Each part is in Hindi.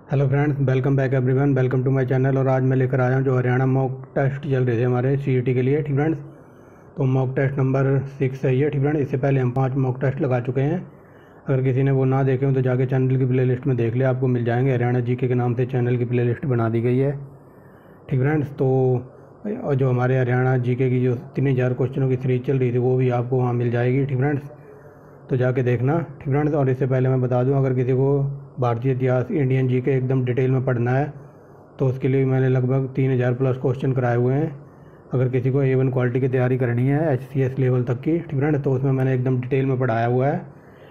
Hello friends, welcome back everyone, welcome to my channel. और आज मैं लेकर आया हूं जो हरियाणा मॉक टेस्ट चल रहे थे हमारे सीईटी के लिए। ठीक फ्रेंड्स, तो मॉक टेस्ट नंबर 6 है ये। ठीक फ्रेंड्स, इससे पहले हम 5 मॉक टेस्ट लगा चुके हैं। अगर किसी ने वो ना देखे हो तो जाके चैनल की प्लेलिस्ट में देख ले, आपको मिल जाएंगे। हरियाणा जीके के नाम से चैनल की प्लेलिस्ट बना दी गई है। ठीक फ्रेंड्स, तो और जो हमारे हरियाणा जीके की जो 3000 क्वेश्चनों की सीरीज चल रही थी वो भी आपको वहाँ मिल जाएगी। ठीक फ्रेंड्स, तो जाके देखना। ठीक फ्रेंड्स, और इससे पहले मैं बता दूं, अगर किसी को भारतीय इतिहास इंडियन जीके एकदम डिटेल में पढ़ना है तो उसके लिए मैंने लगभग 3000 प्लस क्वेश्चन कराए हुए हैं। अगर किसी को A1 क्वालिटी की तैयारी करनी है HCS लेवल तक की, ठीक फ्रेंड्स, तो उसमें मैंने एकदम डिटेल में पढ़ाया हुआ है।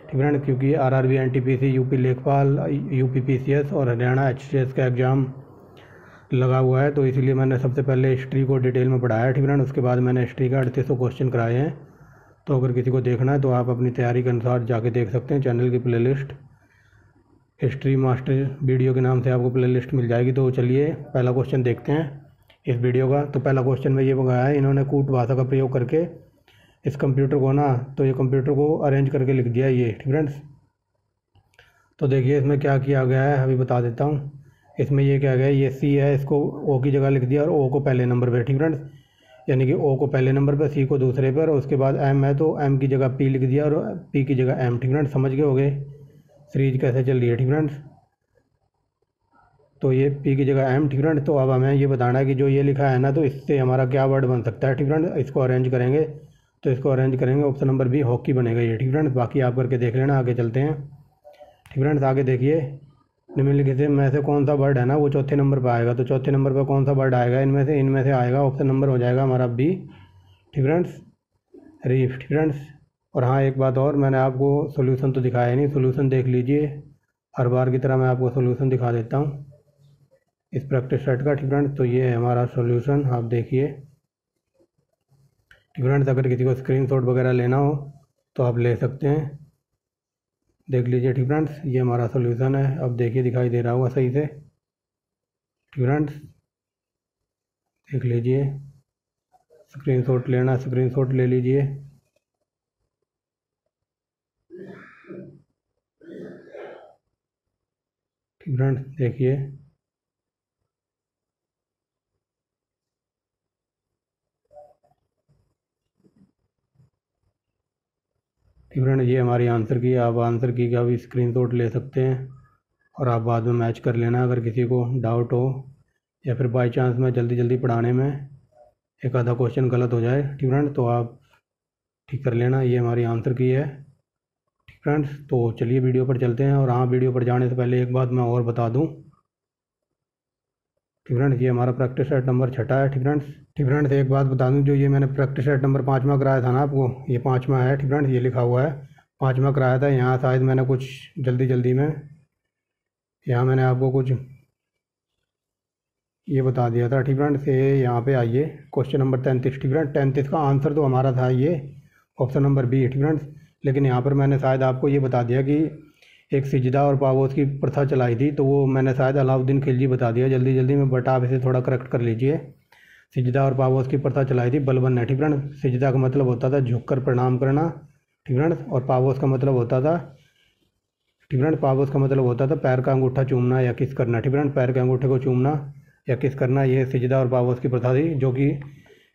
ठीक फ्रेंड्स, क्योंकि RRB NTPC यूपी लेखपाल UP PCS और हरियाणा HCS का एग्ज़ाम लगा हुआ है, तो इसीलिए मैंने सबसे पहले हिस्ट्री को डिटेल में पढ़ाया है। ठीक फ्रेंड्स, उसके बाद मैंने हिस्ट्री का 3800 क्वेश्चन कराए हैं। तो अगर किसी को देखना है तो आप अपनी तैयारी के अनुसार जाके देख सकते हैं। चैनल की प्लेलिस्ट हिस्ट्री मास्टर वीडियो के नाम से आपको प्लेलिस्ट मिल जाएगी। तो चलिए पहला क्वेश्चन देखते हैं इस वीडियो का। तो पहला क्वेश्चन में ये मंगाया है, इन्होंने कूट भाषा का प्रयोग करके इस कंप्यूटर को ना, तो ये कंप्यूटर को अरेंज करके लिख दिया ये। ठीक फ्रेंड्स, तो देखिए इसमें क्या किया गया है, अभी बता देता हूँ। इसमें ये क्या गया है, ये C है, इसको O की जगह लिख दिया और O को पहले नंबर पर। ठीक फ्रेंड्स, यानी कि O को पहले नंबर पर, C को दूसरे पर, और उसके बाद M है तो M की जगह P लिख दिया और P की जगह M। ठीक फ्रेंड्स, समझ गए होंगे सीरीज कैसे चल रही है। ठीक फ्रेंड्स, तो ये P की जगह M। ठीक फ्रेंड्स, तो अब हमें ये बताना है कि जो ये लिखा है ना, तो इससे हमारा क्या वर्ड बन सकता है। ठीक फ्रेंड्स, इसको अरेंज करेंगे, तो इसको अरेंज करेंगे, ऑप्शन नंबर B हॉकी बनेगा ये। ठीक फ्रेंड्स, बाकी आप करके देख लेना। आगे चलते हैं। ठीक फ्रेंड्स, आगे देखिए, निम्नलिखित में से कौन सा वर्ड है ना वो चौथे नंबर पर आएगा। तो चौथे नंबर पर कौन सा वर्ड आएगा, इनमें से आएगा, ऑप्शन नंबर हो जाएगा हमारा B। ठीक फ्रेंड्स, रीफ। ठीक फ्रेंड्स, और हाँ एक बात और, मैंने आपको सोल्यूशन तो दिखाया नहीं, सोल्यूशन देख लीजिए। हर बार की तरह मैं आपको सोल्यूशन दिखा देता हूँ इस प्रैक्टिस सेट का। ठीक फ्रेंड्स, तो ये है हमारा सोल्यूशन, आप देखिए। ठीक फ्रेंड्स, अगर किसी को स्क्रीनशॉट वगैरह लेना हो तो आप ले सकते हैं, देख लीजिए। ठीक फ्रेंड्स, ये हमारा सोल्यूशन है, अब देखिए दिखाई दे रहा होगा सही से। ठीक फ्रेंड्स, देख लीजिए, स्क्रीनशॉट लेना स्क्रीनशॉट ले लीजिए। ठीक फ्रेंड्स, देखिए, ठीक फ्रेंड्स, ये हमारी आंसर की है। आप आंसर की का भी स्क्रीनशॉट ले सकते हैं और आप बाद में मैच कर लेना अगर किसी को डाउट हो, या फिर बाई चांस में जल्दी जल्दी पढ़ाने में एक आधा क्वेश्चन गलत हो जाए। ठीक फ्रेंड्स, तो आप ठीक कर लेना। ये हमारी आंसर की है। ठीक फ्रेंड्स, तो चलिए वीडियो पर चलते हैं। और हाँ, वीडियो पर जाने से पहले एक बात मैं और बता दूँ। ठीक फ्रेंड्स, ये हमारा प्रैक्टिस सेट नंबर 6 है। ठीक फ्रेंड्स, एक बात बता दूं, जो ये मैंने प्रैक्टिस सेट नंबर 5वां कराया था ना आपको, ये 5वां है। ठीक फ्रेंड्स, ये लिखा हुआ है 5वां कराया था। यहाँ शायद मैंने कुछ जल्दी जल्दी में यहाँ मैंने आपको कुछ ये बता दिया था। ठीक फ्रेंड्स, ये यहाँ पे आइए, क्वेश्चन नंबर 33। ठीक फ्रेंड्स, 33 का आंसर तो हमारा था ये ऑप्शन नंबर B। ठीक फ्रेंड्स, लेकिन यहाँ पर मैंने शायद आपको ये बता दिया कि एक सिजदा और पावोस की प्रथा चलाई थी, तो वो मैंने शायद अलाउद्दीन खिलजी बता दिया जल्दी जल्दी में, बट आप इसे थोड़ा करेक्ट कर लीजिए। सिजदा और पावोस की प्रथा चलाई थी बलबन ने। ठीक फ्रेंड्स, सिजदा का मतलब होता था झुककर प्रणाम करना। ठीक फ्रेंड्स, और पावोस का मतलब होता था, ठीक फ्रेंड्स, पावोस का मतलब होता था पैर का अंगूठा चूमना या किस करना। ठीक फ्रेंड्स, पैर के अंगूठे को चूमना या किस करना, ये सिजदा और पावोस की प्रथा थी, जो कि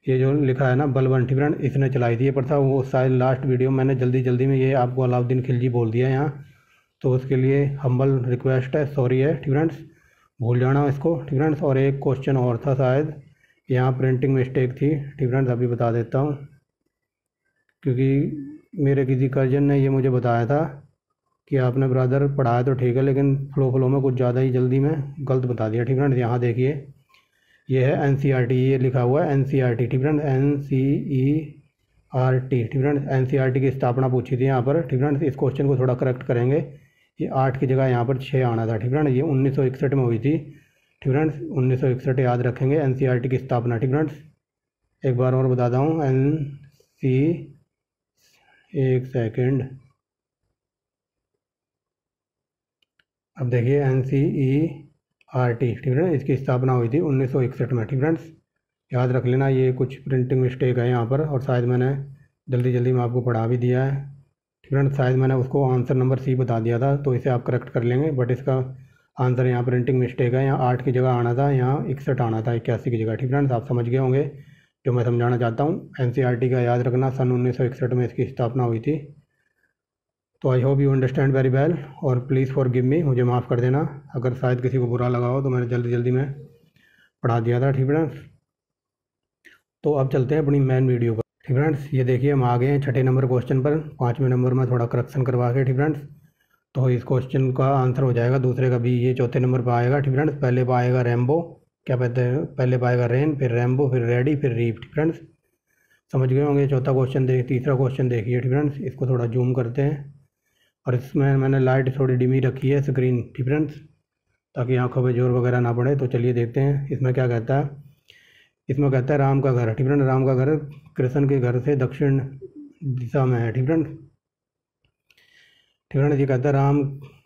ये जो लिखा है ना बलबन, ठीक फ्रेंड्स, इसने चलाई थी ये प्रथा। वो शायद लास्ट वीडियो मैंने जल्दी जल्दी में ये आपको अलाउद्दीन खिलजी बोल दिया यहाँ, तो उसके लिए हम्बल रिक्वेस्ट है, सॉरी है। ठीक फ्रेंड्स, भूल जाना इसको। ठीक फ्रेंड्स, और एक क्वेश्चन और था शायद, यहाँ प्रिंटिंग मिस्टेक थी। ठीक फ्रेंड्स, अभी बता देता हूँ, क्योंकि मेरे किसी कज़न ने ये मुझे बताया था कि आपने ब्रदर पढ़ाया तो ठीक है, लेकिन फ्लो में कुछ ज़्यादा ही जल्दी में गलत बता दिया। ठीक फ्रेंड्स, यहाँ देखिए, ये है NCERT, ये लिखा हुआ है NCERT। ठीक फ्रेंड्स, NCERT। ठीक फ्रेंड्स, NCERT की स्थापना पूछी थी यहाँ पर। ठीक फ्रेंड्स, इस क्वेश्चन को थोड़ा करेक्ट करेंगे, ये 8 की जगह यहाँ पर 6 आना था। ठीक फ्रेंड्स, ये 1961 में हुई थी। ठीक फ्रेंड्स, 1961 याद रखेंगे, NCERT की स्थापना। ठीक फ्रेंड्स, एक बार और बताता हूँ, एक सेकेंड, अब देखिए NCERT। ठीक है, इसकी स्थापना हुई थी 1961 में। ठीक फ्रेंड्स, याद रख लेना, ये कुछ प्रिंटिंग मिस्टेक है यहाँ पर, और शायद मैंने जल्दी जल्दी में आपको पढ़ा भी दिया है। ठीक फ्रेंड्स, शायद मैंने उसको आंसर नंबर C बता दिया था, तो इसे आप करेक्ट कर लेंगे, बट इसका आंसर यहाँ प्रिंटिंग मिस्टेक है, यहाँ 8 की जगह आना था, यहाँ 61 आना था, 81 की जगह। ठीक फ्रेंड्स, आप समझ गए होंगे जो मैं समझाना चाहता हूँ। NCERT का याद रखना, सन 1961 में इसकी स्थापना हुई थी। तो I hope you understand very well, और प्लीज़ फॉर गिव मी, मुझे माफ़ कर देना अगर शायद किसी को बुरा लगा हो, तो मैंने जल्दी में पढ़ा दिया था। ठीक फ्रेंड्स, तो अब चलते हैं अपनी मेन वीडियो पर। ठीक फ्रेंड्स, ये देखिए हम आ गए हैं 6ठे नंबर क्वेश्चन पर। 5वें नंबर में थोड़ा करेक्शन करवा के, ठीक फ्रेंड्स, तो इस क्वेश्चन का आंसर हो जाएगा दूसरे का भी, ये चौथे नंबर पर आएगा। ठीक फ्रेंड्स, पहले पर आएगा रैम्बो, क्या कहते हैं, पहले पर आएगा रेन, फिर रैम्बो, फिर रेडी, फिर रीप। ठीक फ्रेंड्स, समझ गए होंगे। चौथा क्वेश्चन तीसरा क्वेश्चन देखिए। ठीक फ्रेंड्स, इसको थोड़ा जूम करते हैं, और इसमें मैंने लाइट थोड़ी डिमी रखी है स्क्रीन। ठीक फ्रेंड्स, ताकि आंखों पे जोर वगैरह ना पड़े। तो चलिए देखते हैं इसमें क्या कहता है। इसमें कहता है राम का घर। ठीक फ्रेंड, राम का घर कृष्ण के घर से दक्षिण दिशा में है। ठीक फ्रेंड, ये कहता है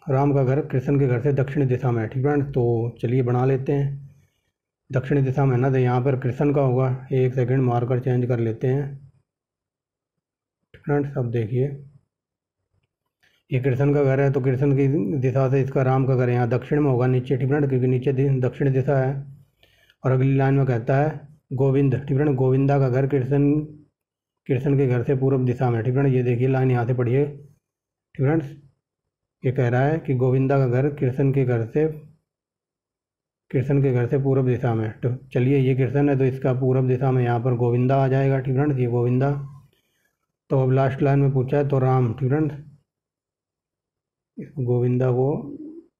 राम का घर कृष्ण के घर से दक्षिण दिशा में है। ठीक फ्रेंड, तो चलिए बना लेते हैं। दक्षिणी दिशा में ना, तो यहाँ पर कृष्ण का होगा। एक सेकंड मार्कर चेंज कर लेते हैं। फ्रेंड्स, अब देखिए ये कृष्ण का घर है, तो कृष्ण की दिशा से इसका राम का घर यहाँ दक्षिण में होगा, नीचे। ठीक फ्रेंड, क्योंकि नीचे दक्षिण दिशा है। और अगली लाइन में कहता है गोविंद। ठीक फ्रेंड, गोविंदा का घर कृष्ण के घर से पूर्व दिशा में। ठीक फ्रेंड, ये देखिए लाइन यहाँ से पढ़िए। ठीक फ्रेंड्स, ये कह रहा है कि गोविंदा का घर कृष्ण के घर से पूर्व दिशा में। तो चलिए, ये कृष्ण है तो इसका पूर्व दिशा में यहाँ पर गोविंदा आ जाएगा। ठीक फ्रेंड्स, ये गोविंदा। तो अब लास्ट लाइन में पूछा है तो राम। ठीक फ्रेंड्स, इसको गोविंदा को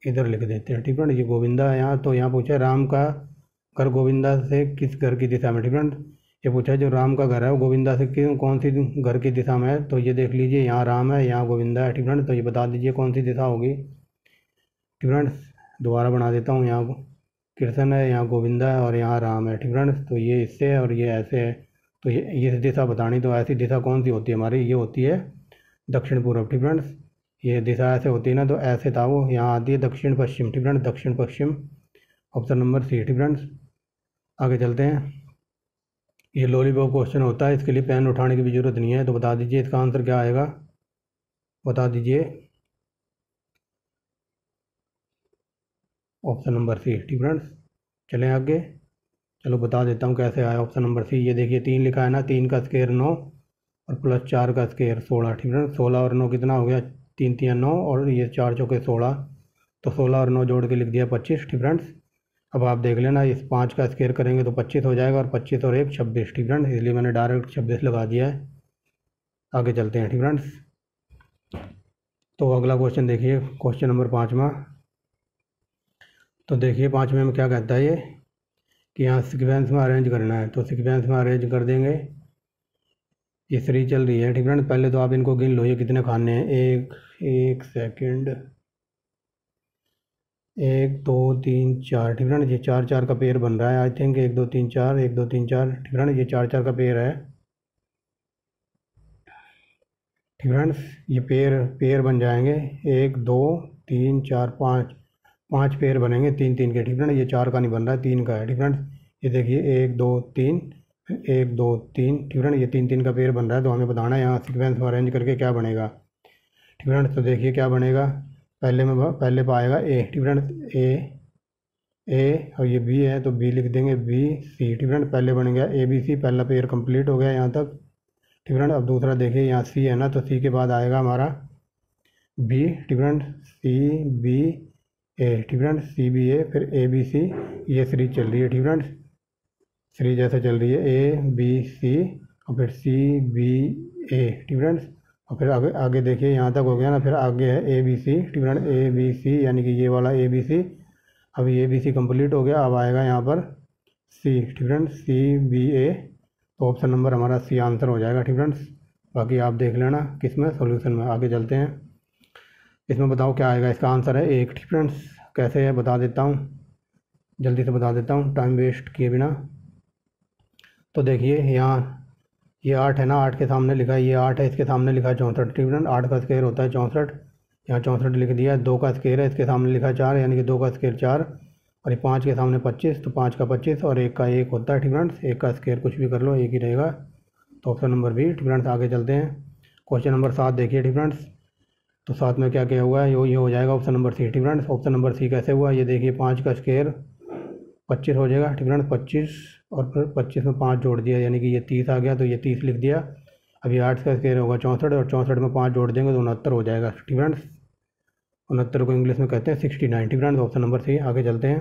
इधर लिख देते हैं। ठीक फ्रेंड, ये गोविंदा है यहाँ, तो यहाँ पूछा है राम का घर गोविंदा से किस घर की दिशा में। ठीक फ्रेंड, ये पूछा है जो राम का घर है वो गोविंदा से कौन सी घर की दिशा में है। तो ये देख लीजिए, यहाँ राम है, यहाँ गोविंदा है। ठीक फ्रेंड, तो ये बता दीजिए कौन सी दिशा होगी। ठीक फ्रेंड्स, दोबारा बना देता हूँ। यहाँ कृष्ण है, यहाँ गोविंदा है, और यहाँ राम है। ठीक फ्रेंड्स, तो ये इससे है और ये ऐसे है, तो ये दिशा बतानी। तो ऐसी दिशा कौन सी होती है हमारी, ये होती है दक्षिण पूर्व। ठीक फ्रेंड्स, ये दिशा ऐसे होती है ना, तो ऐसे था वो, यहाँ आती है दक्षिण पश्चिम। ठीक फ्रेंड्स, दक्षिण पश्चिम, ऑप्शन नंबर सी। ठीक फ्रेंड्स, आगे चलते हैं। ये लॉलीपॉप क्वेश्चन होता है, इसके लिए पेन उठाने की भी जरूरत नहीं है। तो बता दीजिए इसका आंसर क्या आएगा, बता दीजिए। Option number C. ठीक फ्रेंड्स, चलें आगे। चलो बता देता हूँ कैसे आया ऑप्शन नंबर सी। ये देखिए 3 लिखा है ना, 3 का स्क्वायर 9 और प्लस 4 का स्क्वायर 16। ठीक फ्रेंड्स, 16 और 9 कितना हो गया, 3 3 9, और ये 4 चौके 16, तो 16 और 9 जोड़ के लिख दिया 25। ठीक फ्रेंड्स, अब आप देख लेना, इस 5 का स्क्वायर करेंगे तो 25 हो जाएगा, और 25 और 1 26। ठीक फ्रेंड्स, इसलिए मैंने डायरेक्ट 26 लगा दिया है। आगे चलते हैं। ठीक फ्रेंड्स, तो अगला क्वेश्चन देखिए, क्वेश्चन नंबर 5वां। तो देखिए 5वें में क्या कहता है ये, कि यहाँ सिक्वेंस में अरेंज करना है। तो सिक्वेंस में अरेंज कर देंगे। ये 3 चल रही है। ठीक फ्रेंड्स, पहले तो आप इनको गिन लो, ये कितने खाने हैं। एक सेकेंड, 1 2 3 4। ठीक फ्रेंड, ये 4 4 का पेयर बन रहा है आई थिंक। 1 2 3 4, 1 2 3 4। ठीक फ्रेंड, ये 4 4 का पेयर है। ठीक फ्रेंड्स, ये पेयर बन जाएंगे। 1 2 3 4 5 पेयर बनेंगे 3 3 के। ठीक फ्रेंड, ये 4 का नहीं बन रहा है, 3 का है। ठीक फ्रेंड्स, ये देखिए 1 2 3, 1 2 3। ठीक फ्रेंड, ये 3 3 का पेयर बन रहा है, तो हमें बताना है यहाँ सिक्वेंस में अरेंज करके क्या बनेगा। ठीक फ्रेंड्स, तो देखिए क्या बनेगा। पहले पर आएगा ए। ठीक फ्रेंड्स, ए और ये बी है, तो बी लिख देंगे, बी सी। ठीक फ्रेंड, पहले बन गया ए बी सी, पहला पेयर कंप्लीट हो गया यहाँ तक। ठीक फ्रेंड, अब दूसरा देखिए, यहाँ सी है ना, तो सी के बाद आएगा हमारा बी। ठीक फ्रेंड, सी बी ए। ठीक फ्रेंड, सी बी ए, फिर ए बी सी, ये सीरीज चल रही है। ठीक फ्रेंड, सीरीज ऐसे चल रही है, ए बी सी और फिर सी बी ए। ठीक फ्रेंड्स, और फिर आगे देखिए यहाँ तक हो गया ना, फिर आगे है ए बी सी। ठीक फ्रेंड, ए बी सी यानी कि ये वाला ए बी सी। अभी ए बी सी कम्प्लीट हो गया, अब आएगा यहाँ पर सी। ठीक फ्रेंड, सी बी ए, तो ऑप्शन नंबर हमारा सी आंसर हो जाएगा। ठीक फ्रेंड्स, बाकी आप देख लेना किस में सोल्यूशन में। आगे चलते हैं, इसमें बताओ क्या आएगा। इसका आंसर है 1। ठीक फ्रेंड्स, कैसे है बता देता हूँ, जल्दी से बता देता हूँ टाइम वेस्ट किए बिना। तो देखिए यहाँ ये 8 है ना, 8 के सामने लिखा है, ये 8 है, इसके सामने लिखा है 64। ठीक फ्रेंड, 8 का स्क्वायर होता है 64, यहाँ 64 लिख दिया। 2 का स्क्वायर है, इसके सामने लिखा है 4, यानी कि 2 का स्क्वायर 4, और ये 5 के सामने 25, तो 5 का 25, और 1 का 1 होता है। ठीक फ्रेंड्स, 1 का स्क्वायर कुछ भी कर लो, 1 ही रहेगा, तो ऑप्शन नंबर बी। ठीक फ्रेंड्स, आगे चलते हैं। क्वेश्चन नंबर 7 देखिए। ठीक फ्रेंड्स, तो साथ में क्या क्या हुआ है, ये हो जाएगा ऑप्शन नंबर सी। ठीक फ्रेंड्स, ऑप्शन नंबर सी कैसे हुआ, ये देखिए 5 का स्क्वायर 25 हो जाएगा। ठीक फ्रेंड्स, 25 और फिर 25 में 5 जोड़ दिया, यानी कि ये 30 आ गया, तो ये 30 लिख दिया। अभी 8 का स्क्वायर होगा 64, और 64 में 5 जोड़ देंगे तो 69 हो जाएगा। ठीक फ्रेंड्स, 69 को इंग्लिश में कहते हैं 69। ठीक फ्रेंड्स, ऑप्शन नंबर सी। आगे चलते हैं।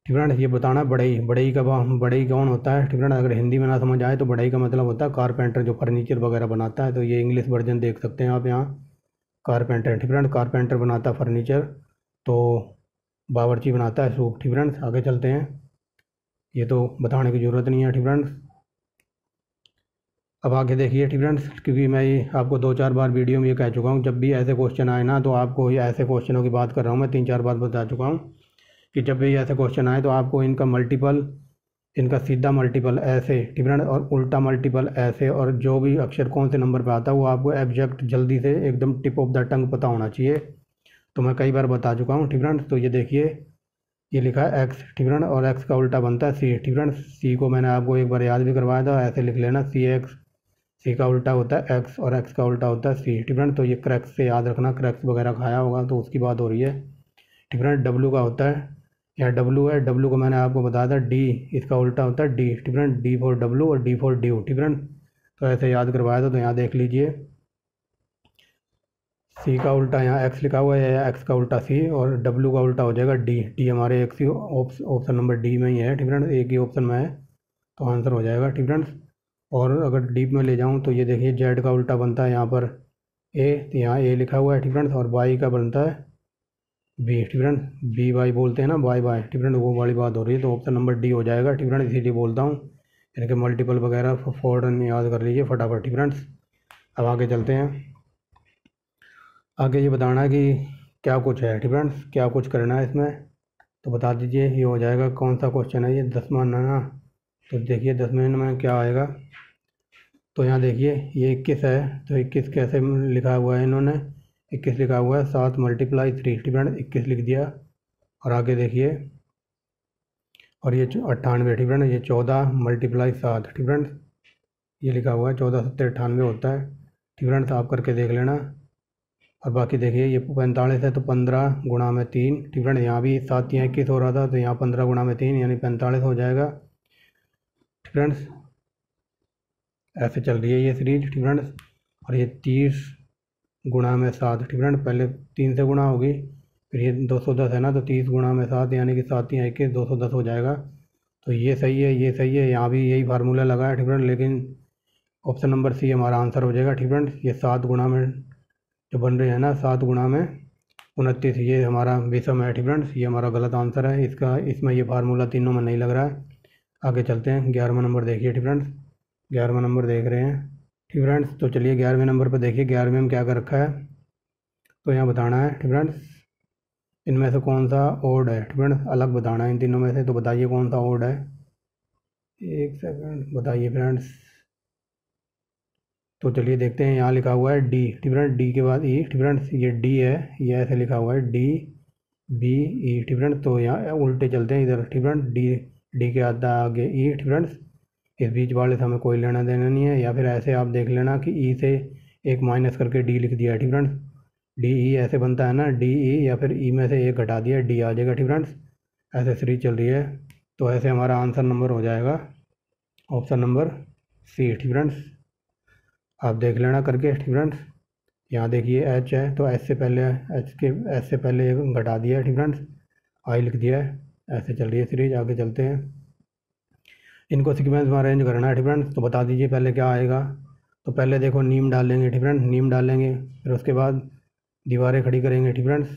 ठीक फ्रेंड्स, ये बताना बढ़ई का बढ़ई कौन होता है। ठीक फ्रेंड्स, अगर हिंदी में ना समझ आए तो बढ़ई का मतलब होता है कारपेंटर, जो फर्नीचर वगैरह बनाता है। तो ये इंग्लिश वर्जन देख सकते हैं आप यहाँ, कारपेंटर। ठीक फ्रेंड्स, कारपेंटर बनाता है फर्नीचर, तो बावर्ची बनाता है सूप। ठीक फ्रेंड्स, आगे चलते हैं। ये तो बताने की ज़रूरत नहीं है। ठीक फ्रेंड्स, अब आगे देखिए। ठीक फ्रेंड्स, क्योंकि मैं ये आपको 2-4 बार वीडियो में ये कह चुका हूँ, जब भी ऐसे क्वेश्चन आए ना, तो आपको ये ऐसे क्वेश्चनों की बात कर रहा हूँ मैं, 3-4 बार बता चुका हूँ कि जब भी ऐसे क्वेश्चन आए तो आपको इनका मल्टीपल, इनका सीधा मल्टीपल ऐसे, ठीक फ्रेंड, और उल्टा मल्टीपल ऐसे, और जो भी अक्षर कौन से नंबर पे आता है वो आपको एग्जैक्ट जल्दी से एकदम टिप ऑफ द टंग पता होना चाहिए। तो मैं कई बार बता चुका हूँ। ठीक फ्रेंड, तो ये देखिए, ये लिखा है एक्स। ठीक फ्रेंड, और एक्स का उल्टा बनता है सी। ठीक फ्रेंड, सी को मैंने आपको एक बार याद भी करवाया था, ऐसे लिख लेना सी एक्स। सी का उल्टा होता है एक्स और एक्स का उल्टा होता है सी। ठीक फ्रेंड, तो ये क्रैक्स से याद रखना, क्रैक्स वगैरह खाया होगा तो उसकी बात हो रही है। ठीक फ्रेंड, डब्लू का होता है, यहाँ डब्लू है, डब्लू को मैंने आपको बताया था डी, इसका उल्टा होता है डी। ठीक फ्रेंड, डी फॉर डब्लू और डी फॉर ड्यू। ठीक फ्रेंड, तो ऐसे याद करवाया था, तो यहाँ देख लीजिए, सी का उल्टा यहाँ एक्स लिखा हुआ है, या एक्स का उल्टा सी, और डब्लू का उल्टा हो जाएगा डी। डी हमारे एक सी ऑप्शन नंबर डी में ही है। ठीक फ्रेंड, एक ही ऑप्शन में है, तो आंसर हो जाएगा। ठीक फ्रेंड्स, और अगर डीप में ले जाऊँ तो ये देखिए, जेड का उल्टा बनता है यहाँ पर ए, तो यहाँ ए लिखा हुआ है। ठीक फ्रेंड्स, और वाई का बनता है बी। ठीक फ्रेंड, बी वाई बोलते हैं ना, वाई वाई। ठीक फ्रेंड, वो वाली बात हो रही है, तो ऑप्शन नंबर डी हो जाएगा। ठीक फ्रेंड, इसीलिए बोलता हूँ इनके मल्टीपल वगैरह फ़ौरन याद कर लीजिए फटाफट। ठीक फ्रेंड्स, अब आगे चलते हैं। आगे ये बताना है कि क्या कुछ है। ठीक फ्रेंड्स, क्या कुछ करना है इसमें, तो बता दीजिए। ये हो जाएगा, कौन सा क्वेश्चन है ये, 10वां ना, तो देखिए 10वें में क्या आएगा। तो यहाँ देखिए, ये 21 है, तो 21 कैसे लिखा हुआ है इन्होंने, 21 लिखा हुआ है 7 × 3। ठीक फ्रेंड, 21 लिख दिया। और आगे देखिए, और ये 98। ठीक फ्रेंड, ये 14 × 7। ठीक फ्रेंड, ये लिखा हुआ है 14 7 98 होता है। ठीक फ्रेंड्स, आप करके देख लेना। और बाकी देखिए, ये 45 है, तो 15 × 3। ठीक फ्रेंड, यहाँ भी 7 या 21 हो रहा था, तो यहाँ 15 × 3 यानी 45 हो जाएगा। ठीक फ्रेंड्स, ऐसे चल रही है ये सीरीज। ठीक फ्रेंड्स, और ये 30 × 7। ठीक फ्रेंड, पहले 3 से गुणा होगी, फिर ये 210 है ना, तो 30 × 7 यानी कि 7 या 21 210 हो जाएगा। तो ये सही है, ये सही है, यहाँ भी यही फार्मूला लगा है। ठीक फ्रेंड, लेकिन ऑप्शन नंबर सी हमारा आंसर हो जाएगा। ठीक फ्रेंड, ये 7 गुणा में जो बन रहे हैं ना, 7 × 29, ये हमारा विषम है। ठीक फ्रेंड्स, ये हमारा गलत आंसर है इसका, इसमें ये फार्मूला तीनों में नहीं लग रहा है। आगे चलते हैं। 11वां नंबर देखिए। ठीक फ्रेंड्स, 11वां नंबर देख रहे हैं। ठीक फ्रेंड्स, तो चलिए 11वें नंबर पर देखिए, 11वें में क्या कर रखा है, तो यहाँ बताना है। ठीक फ्रेंड्स, इनमें से कौन सा ओड है। ठीक फ्रेंड्स, अलग बताना है इन तीनों में से, तो बताइए कौन सा ओड है। एक सेकंड, बताइए फ्रेंड्स। तो चलिए देखते हैं, यहाँ लिखा हुआ है डी। ठीक फ्रेंड्स, डी के बाद ई। ठीक फ्रेंड्स, ये डी है, ये ऐसे लिखा हुआ है डी बी ई। ठीक फ्रेंड्स, तो यहाँ उल्टे चलते हैं इधर। ठीक फ्रेंड्स, डी, डी के आता है आगे ई। ठीक फ्रेंड्स, इस बीच वाले से हमें कोई लेना देना नहीं है, या फिर ऐसे आप देख लेना कि ई से एक माइनस करके डी लिख दिया है। ठीक फ्रेंड्स, डी ई ऐसे बनता है ना, डी ई, या फिर ई में से एक घटा दिया, डी आ जाएगा। ठीक फ्रेंड्स, ऐसे सीरीज चल रही है, तो ऐसे हमारा आंसर नंबर हो जाएगा ऑप्शन नंबर सी। ठीक फ्रेंड्स, आप देख लेना करके। ठीक फ्रेंड्स, यहाँ देखिए एच है, तो एच से पहले, एच से पहले घटा दिया है। ठीक फ्रेंड्स, आई लिख दिया है। ऐसे चल रही है सीरीज। आगे चलते हैं। इनको सीक्वेंस में अरेंज करना है। ठीक फ्रेंड्स, तो बता दीजिए पहले क्या आएगा। तो पहले देखो नीम डालेंगे। ठीक फ्रेंड्स, नीम डालेंगे, फिर उसके बाद दीवारें खड़ी करेंगे। ठीक फ्रेंड्स,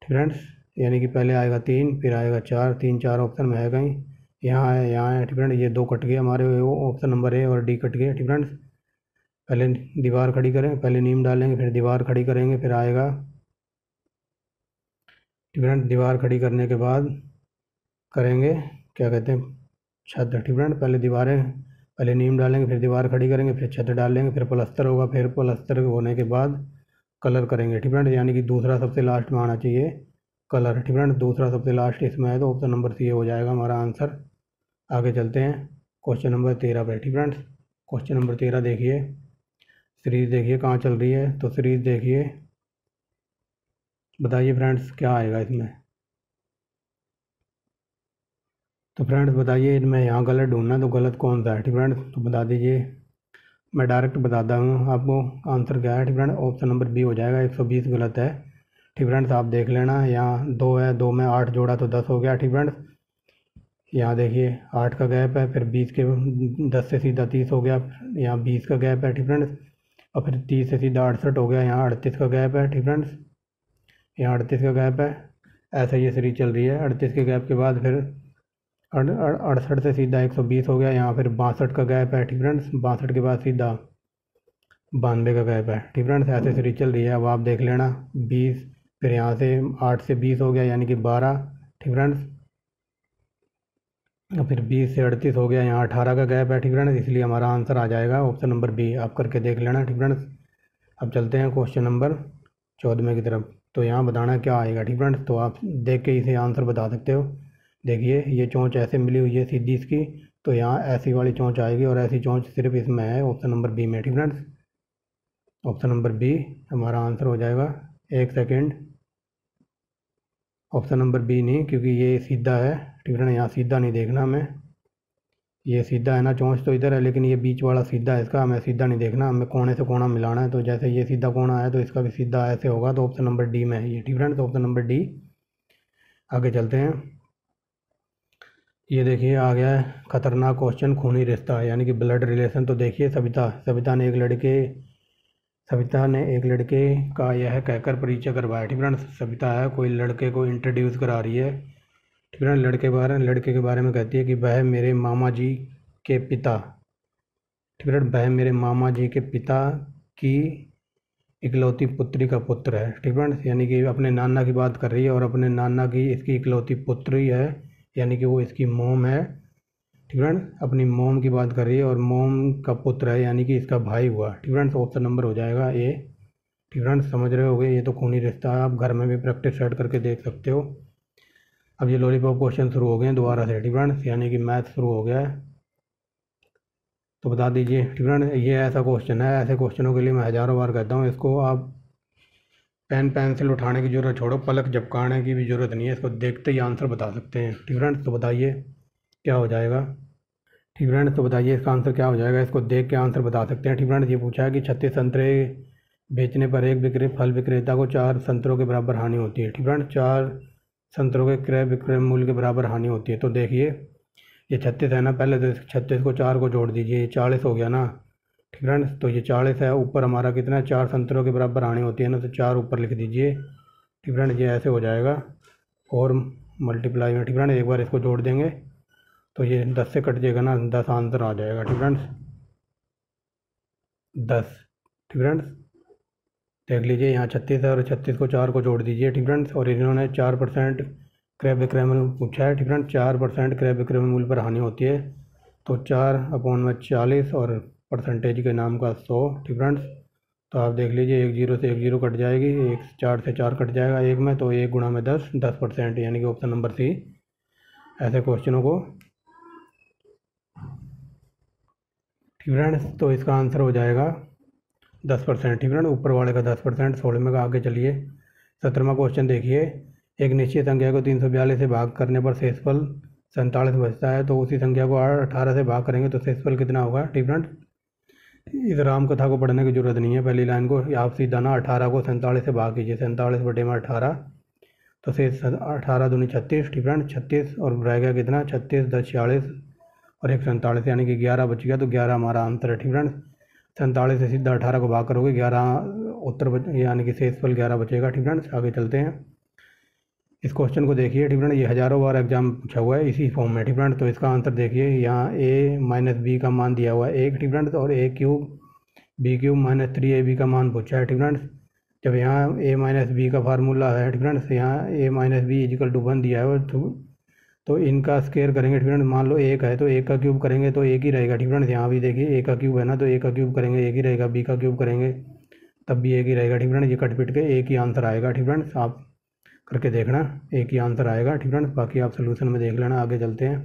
ठीक फ्रेंड्स, यानी कि पहले आएगा 3, फिर आएगा 4, 3 4 ऑप्शन में है कहीं, यहाँ है, यहाँ है। ठीक फ्रेंड्स, ये 2 कट गए हमारे, वो ऑप्शन नंबर ए और डी कट गए। ठीक फ्रेंड्स, पहले दीवार खड़ी करें, पहले नीम डालेंगे, फिर दीवार खड़ी करेंगे, फिर आएगा। ठीक फ्रेंड्स, दीवार खड़ी करने के बाद करेंगे, क्या कहते हैं, छत। ठीक फ्रेंड, पहले दीवारें, पहले नीम डालेंगे, फिर दीवार खड़ी करेंगे, फिर छत डालेंगे, फिर प्लस्तर होगा, फिर प्लस्तर होने के बाद कलर करेंगे। ठीक फ्रेंड, यानी कि दूसरा सबसे लास्ट में आना चाहिए कलर। ठीक फ्रेंड, दूसरा सबसे लास्ट इसमें है, तो ऑप्शन नंबर सी हो जाएगा हमारा आंसर। आगे चलते हैं क्वेश्चन नंबर 13 पे। ठीक फ्रेंड्स, क्वेश्चन नंबर 13 देखिए, सीरीज़ देखिए कहाँ चल रही है, तो सीरीज़ देखिए, बताइए फ्रेंड्स क्या आएगा इसमें। तो फ्रेंड्स बताइए इनमें यहाँ गलत ढूंढना है, तो गलत कौन सा है, ठीक फ्रेंड्स, तो बता दीजिए। मैं डायरेक्ट बताता हूँ आपको आंसर क्या है, ठीक फ्रेंड। ऑप्शन नंबर बी हो जाएगा, 120 गलत है, ठीक फ्रेंड्स। आप देख लेना, यहाँ 2 है, 2 में 8 जोड़ा तो 10 हो गया, ठीक फ्रेंड्स। यहाँ देखिए 8 का गैप है, फिर 20 के 10 से सीधा 30 हो गया, यहाँ 20 का गैप है, ठीक फ्रेंड्स। और फिर 30 से सीधा 68 हो गया, यहाँ 38 का गैप है, ठीक फ्रेंड्स। यहाँ 38 का गैप है। ऐसा ये सीरीज चल रही है। 38 के गैप के बाद फिर 68 से सीधा 120 हो गया, यहाँ फिर 62 का गैप है, ठीक फ्रेंड्स। 62 के बाद सीधा 92 का गैप है, ठीक फ्रेंड्स। ऐसे सीरीज चल रही है। अब आप देख लेना 20, फिर यहाँ से 8 से 20 हो गया यानी कि 12, ठीक फ्रेंड्स। और फिर 20 से 38 हो गया, यहाँ 18 का गैप है, ठीक फ्रेंड्स। इसलिए हमारा आंसर आ जाएगा ऑप्शन नंबर बी। आप करके देख लेना, ठीक फ्रेंड्स। अब चलते हैं क्वेश्चन नंबर 14 की तरफ। तो यहाँ बताना क्या आएगा, ठीक फ्रेंड्स। तो आप देख के इसे आंसर बता सकते हो। देखिए ये चोंच ऐसे मिली हुई है सीधी इसकी, तो यहाँ ऐसी वाली चोंच आएगी, और ऐसी चोंच सिर्फ इसमें है ऑप्शन नंबर बी में, ठीक फ्रेंड्स। ऑप्शन नंबर बी हमारा आंसर हो जाएगा। एक सेकेंड, ऑप्शन नंबर बी नहीं, क्योंकि ये सीधा है, ठीक है ना। यहाँ सीधा नहीं देखना हमें, ये सीधा है ना, चोंच तो इधर है लेकिन ये बीच वाला सीधा है इसका, हमें सीधा नहीं देखना, हमें कोने से कोना मिलाना है। तो जैसे ये सीधा कोना है तो इसका भी सीधा ऐसे होगा, तो ऑप्शन नंबर डी में है ये, ठीक है ना। Option number D. आगे चलते हैं। ये देखिए आ गया है खतरनाक क्वेश्चन, खूनी रिश्ता यानी कि ब्लड रिलेशन। तो देखिए सविता ने एक लड़के का यह कहकर परिचय करवाया, ठीक है। सविता है, कोई लड़के को इंट्रोड्यूस करा रही है, ठीक है। लड़के के बारे में कहती है कि वह मेरे मामा जी के पिता, ठीक है, वह मेरे मामा जी के पिता की इकलौती पुत्री का पुत्र है, ठीक है। यानी कि अपने नाना की बात कर रही है, और अपने नाना की इसकी इकलौती पुत्री है, यानी कि वो इसकी मोम है, ठीक है। अपनी मोम की बात कर रही है और मोम का पुत्र है, यानी कि इसका भाई हुआ, ठीक है। ऑप्शन नंबर हो जाएगा ए, ठीक है। समझ रहे होगे, ये तो खूनी रिश्ता है। आप घर में भी प्रैक्टिस सेट करके देख सकते हो। अब ये लॉलीपॉप क्वेश्चन शुरू हो गए हैं दोबारा से, ठीक है, यानी कि मैथ शुरू हो गया है। तो बता दीजिए, ठीक है। ये ऐसा क्वेश्चन है, ऐसे क्वेश्चनों के लिए मैं हज़ारों बार कहता हूँ, इसको आप पेन पेंसिल उठाने की ज़रूरत छोड़ो, पलक झपकाने की भी ज़रूरत नहीं है, इसको देखते ही आंसर बता सकते हैं, ठीक फ्रेंड्स। तो बताइए क्या हो जाएगा, ठीक फ्रेंड्स। तो बताइए इसका आंसर क्या हो जाएगा, इसको देख के आंसर बता सकते हैं, ठीक फ्रेंड्स। ये पूछा है कि 36 संतरे बेचने पर एक फल विक्रेता को 4 संतरों के बराबर हानि होती है, ठीक फ्रेंड्स। 4 संतरों के क्रय विक्रय मूल्य के बराबर हानि होती है। तो देखिए ये 36 है ना, पहले तो 36 को 4 को जोड़ दीजिए, ये 40 हो गया ना, ठीक फ्रेंड्स। तो ये 40 है, ऊपर हमारा कितना है, 4 संतरों के बराबर हानि होती है ना, तो 4 ऊपर लिख दीजिए, ठीक फ्रेंड्स। ये ऐसे हो जाएगा, और मल्टीप्लाई में, ठीक फ्रेंड्स, एक बार इसको जोड़ देंगे तो ये 10 से कट जाएगा ना, 10 आंसर आ जाएगा, ठीक फ्रेंड्स, 10, ठीक फ्रेंड्स। देख लीजिए यहाँ 36 है, और 36 को 4 को जोड़ दीजिए, ठीक फ्रेंड्स। और इन्होंने 4% क्रय विक्रय मूल्य पूछा है, ठीक फ्रेंड्स। 4% क्रय विक्रय मूल्य पर हानि होती है, तो 4/40 और परसेंटेज के नाम का 100, ठीक फ्रेंड्स। तो आप देख लीजिए, 1 0 से 1 0 कट जाएगी, 1 4 से 4 कट जाएगा एक में, तो 1 गुणा में 10, 10%, यानी कि ऑप्शन नंबर सी। ऐसे क्वेश्चनों को, ठीक फ्रेंड्स। तो इसका आंसर हो जाएगा 10%, ठीक फ्रेंड, ऊपर वाले का 10%। 16वें का आगे चलिए। 17वां क्वेश्चन देखिए। एक निश्चित संख्या को 342 से भाग करने पर शेषफल 47 बचता है, तो उसी संख्या को 18 से भाग करेंगे तो शेषफल कितना होगा, ठीक फ्रेंड। इस राम कथा को पढ़ने की जरूरत नहीं है, पहली लाइन को आप सीधा ना 18 को 47 से भाग कीजिए, 47 बटे में 18, तो शेष 18 दूनी 36, ठीक फ्रेंड, 36, और रह गया कितना, 36 10 46 और 1 47, यानी कि 11 बच गया, तो 11 हमारा आंसर है, ठीक फ्रेंड। 47 से सीधा 18 को भाग करोगे, 11 उत्तर यानी कि शेषफल 11 बचेगा, ठीक फ्रेंड्स। आगे चलते हैं। इस क्वेश्चन को देखिए, ठीक फ्रेंड, ये हज़ारों बार एग्जाम पूछा हुआ है इसी फॉर्म में, ठीक फ्रेंड। तो इसका आंसर देखिए, यहाँ a माइनस बी का मान दिया हुआ है 1, ठीक फ्रेंड, और a cube b cube minus 3ab का मान पूछा है, ठीक फ्रेंड्स। जब यहाँ a माइनस बी का फार्मूला है, ठीक फ्रेंड्स, यहाँ a minus b equal to 1 दिया है, तो इनका स्केयर करेंगे, ठीक फ्रेंड्स। मान लो 1 है तो 1 का क्यूब करेंगे तो 1 ही रहेगा, ठीक फ्रेंड्स। यहाँ भी देखिए a का क्यूब है ना, तो 1 का क्यूब करेंगे 1 ही रहेगा, b का क्यूब करेंगे तब भी 1 ही रहेगा, ठीक फ्रेंड्स। ये कट पिट के 1 ही आंसर आएगा, ठीक फ्रेंड्स। आप करके देखना, 1 ही आंसर आएगा, ठीक फ्रेंड्स। बाकी आप सोल्यूशन में देख लेना। आगे चलते हैं।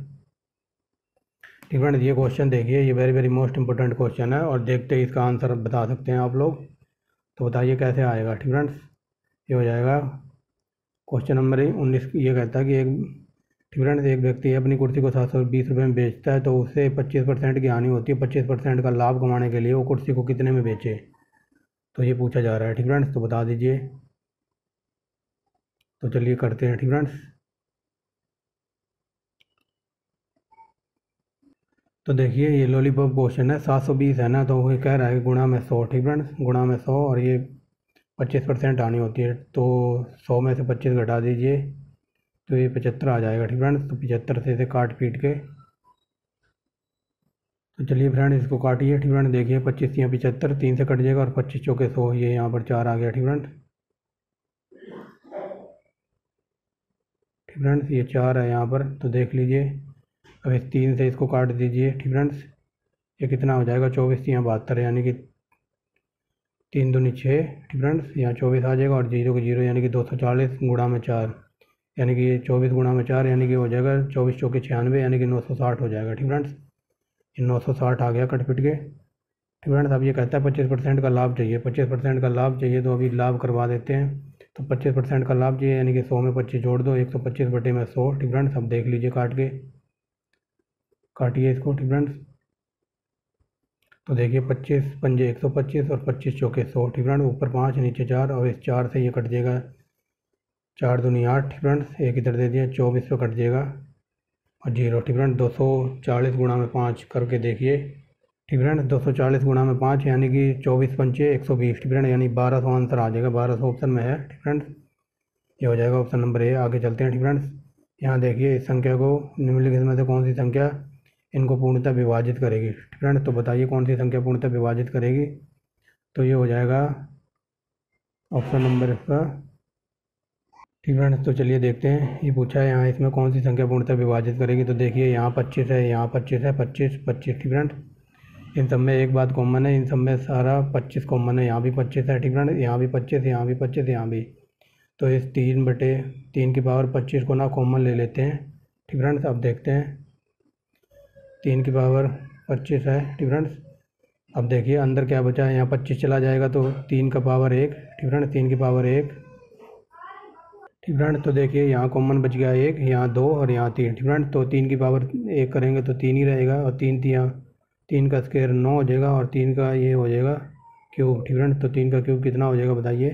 ठीक फ्रेंड्स, ये क्वेश्चन देखिए, ये very very most important question है और देखते ही इसका आंसर बता सकते हैं आप लोग। तो बताइए कैसे आएगा। ठीक फ्रेंड्स, ये हो जाएगा क्वेश्चन नंबर 19। ये कहता है कि एक ठीक फ्रेंड्स, एक व्यक्ति अपनी कुर्सी को 720 रुपये में बेचता है, तो उसे 25% की हानि होती है। 25% का लाभ कमाने के लिए वो कुर्सी को कितने में बेचे, तो ये पूछा जा रहा है। ठीक फ्रेंड्स, तो बता दीजिए। तो चलिए करते हैं। ठीक फ्रेंड्स, तो देखिए ये लॉलीपॉप क्वेश्चन है। 720 है ना, तो वो कह रहा है गुणा में 100। ठीक फ्रेंड्स, गुणा में 100 और ये 25% आनी होती है, तो 100 में से 25 घटा दीजिए तो ये 75 आ जाएगा। ठीक फ्रेंड्स, तो 75 से इसे काट पीट के, तो चलिए फ्रेंड्स इसको काटिए। ठीक फ्रेंड्स, देखिए 25 या 75, 3 से कट जाएगा और 25 चौके 100, ये यहाँ पर 4 आ गया। ठीक फ्रेंड्स, ठीक फ्रेंड्स ये 4 है यहाँ पर, तो देख लीजिए। अब इस 3 से इसको काट दीजिए। ठीक फ्रेंड्स, ये कितना हो जाएगा, 24 या 72, यानी कि 3 दूनी 6। ठीक फ्रेंड्स, यहाँ 24 आ जाएगा और 0 को 0, यानी कि 240 गुणा में 4, यानी कि ये 24 गुणा में 4, यानी कि हो जाएगा 24 चौके 96, यानी कि 960 हो जाएगा। ठीक फ्रेंड्स, ये 960 आ गया कट पिट के। ठीक फ्रेंड्स, अब ये कहता है 25% का लाभ चाहिए। 25% का लाभ चाहिए, तो अभी लाभ करवा देते हैं। तो 25% का लाभ चाहिए, यानी कि 100 में 25 जोड़ दो, 125 बटे में 100। ठीक फ्रेंड्स, अब देख लीजिए काट के, काटिए इसको। ठीक फ्रेंड्स, तो देखिए 25 पंजे 125 और 25 चौके 100। ठीक फ्रेंड्स, ऊपर 5 नीचे 4 और इस 4 से ये कट जाएगा, 4 दूनी 8। ठीक फ्रेंड्स, एक इधर दे दिया, 24 पे कट जाएगा और 0। ठीक फ्रेंड्स, 240 गुणा में 5 करके देखिए। ठीक फ्रेंड्स, 240 गुणा में 5, यानी कि 24 पंचे 120। ठीक फ्रेंड्स, यानी 1200 आंसर आ जाएगा। 1200 ऑप्शन में है। ठीक फ्रेंड्स, ये हो जाएगा ऑप्शन नंबर ए। आगे चलते हैं। ठीक फ्रेंड्स, यहाँ देखिए इस संख्या को निम्नलिखित में से कौन सी संख्या इनको पूर्णतः विभाजित करेगी। ठीक फ्रेंड्स, तो बताइए कौन सी संख्या पूर्णतः विभाजित करेगी। तो ये हो जाएगा ऑप्शन नंबर इसका। ठीक फ्रेंड्स, तो चलिए देखते हैं। ये पूछा है यहाँ इसमें कौन सी संख्या पूर्णतः विभाजित करेगी। तो देखिए यहाँ 25 है, यहाँ 25 है, 25 25। ठीक फ्रेंड्स, इन सब में एक बात कॉमन है, इन सब में सारा 25 कॉमन है। यहाँ भी 25 है। ठीक फ्रेंड्स, यहाँ भी 25, यहाँ भी 25, यहाँ भी। तो इस 3/3 की पावर 25 को ना कॉमन ले लेते हैं। ठीक फ्रेंड्स, अब देखते हैं। 3 की पावर 25 है। ठीक फ्रेंड्स, अब देखिए अंदर क्या बचा है, यहाँ 25 चला जाएगा तो 3 का पावर 1। ठीक फ्रेंड्स, 3 की पावर 1। ठीक फ्रेंड्स, तो देखिए यहाँ कॉमन बच गया 1, यहाँ 2 और यहाँ 3। ठीक फ्रेंड्स, तो 3 की पावर 1 करेंगे तो 3 ही रहेगा और 3 का स्क्वायर 9 हो जाएगा और 3 का ये हो जाएगा क्यूब। ठीक फ्रेंड्स, तो 3 का क्यूब कितना हो जाएगा बताइए।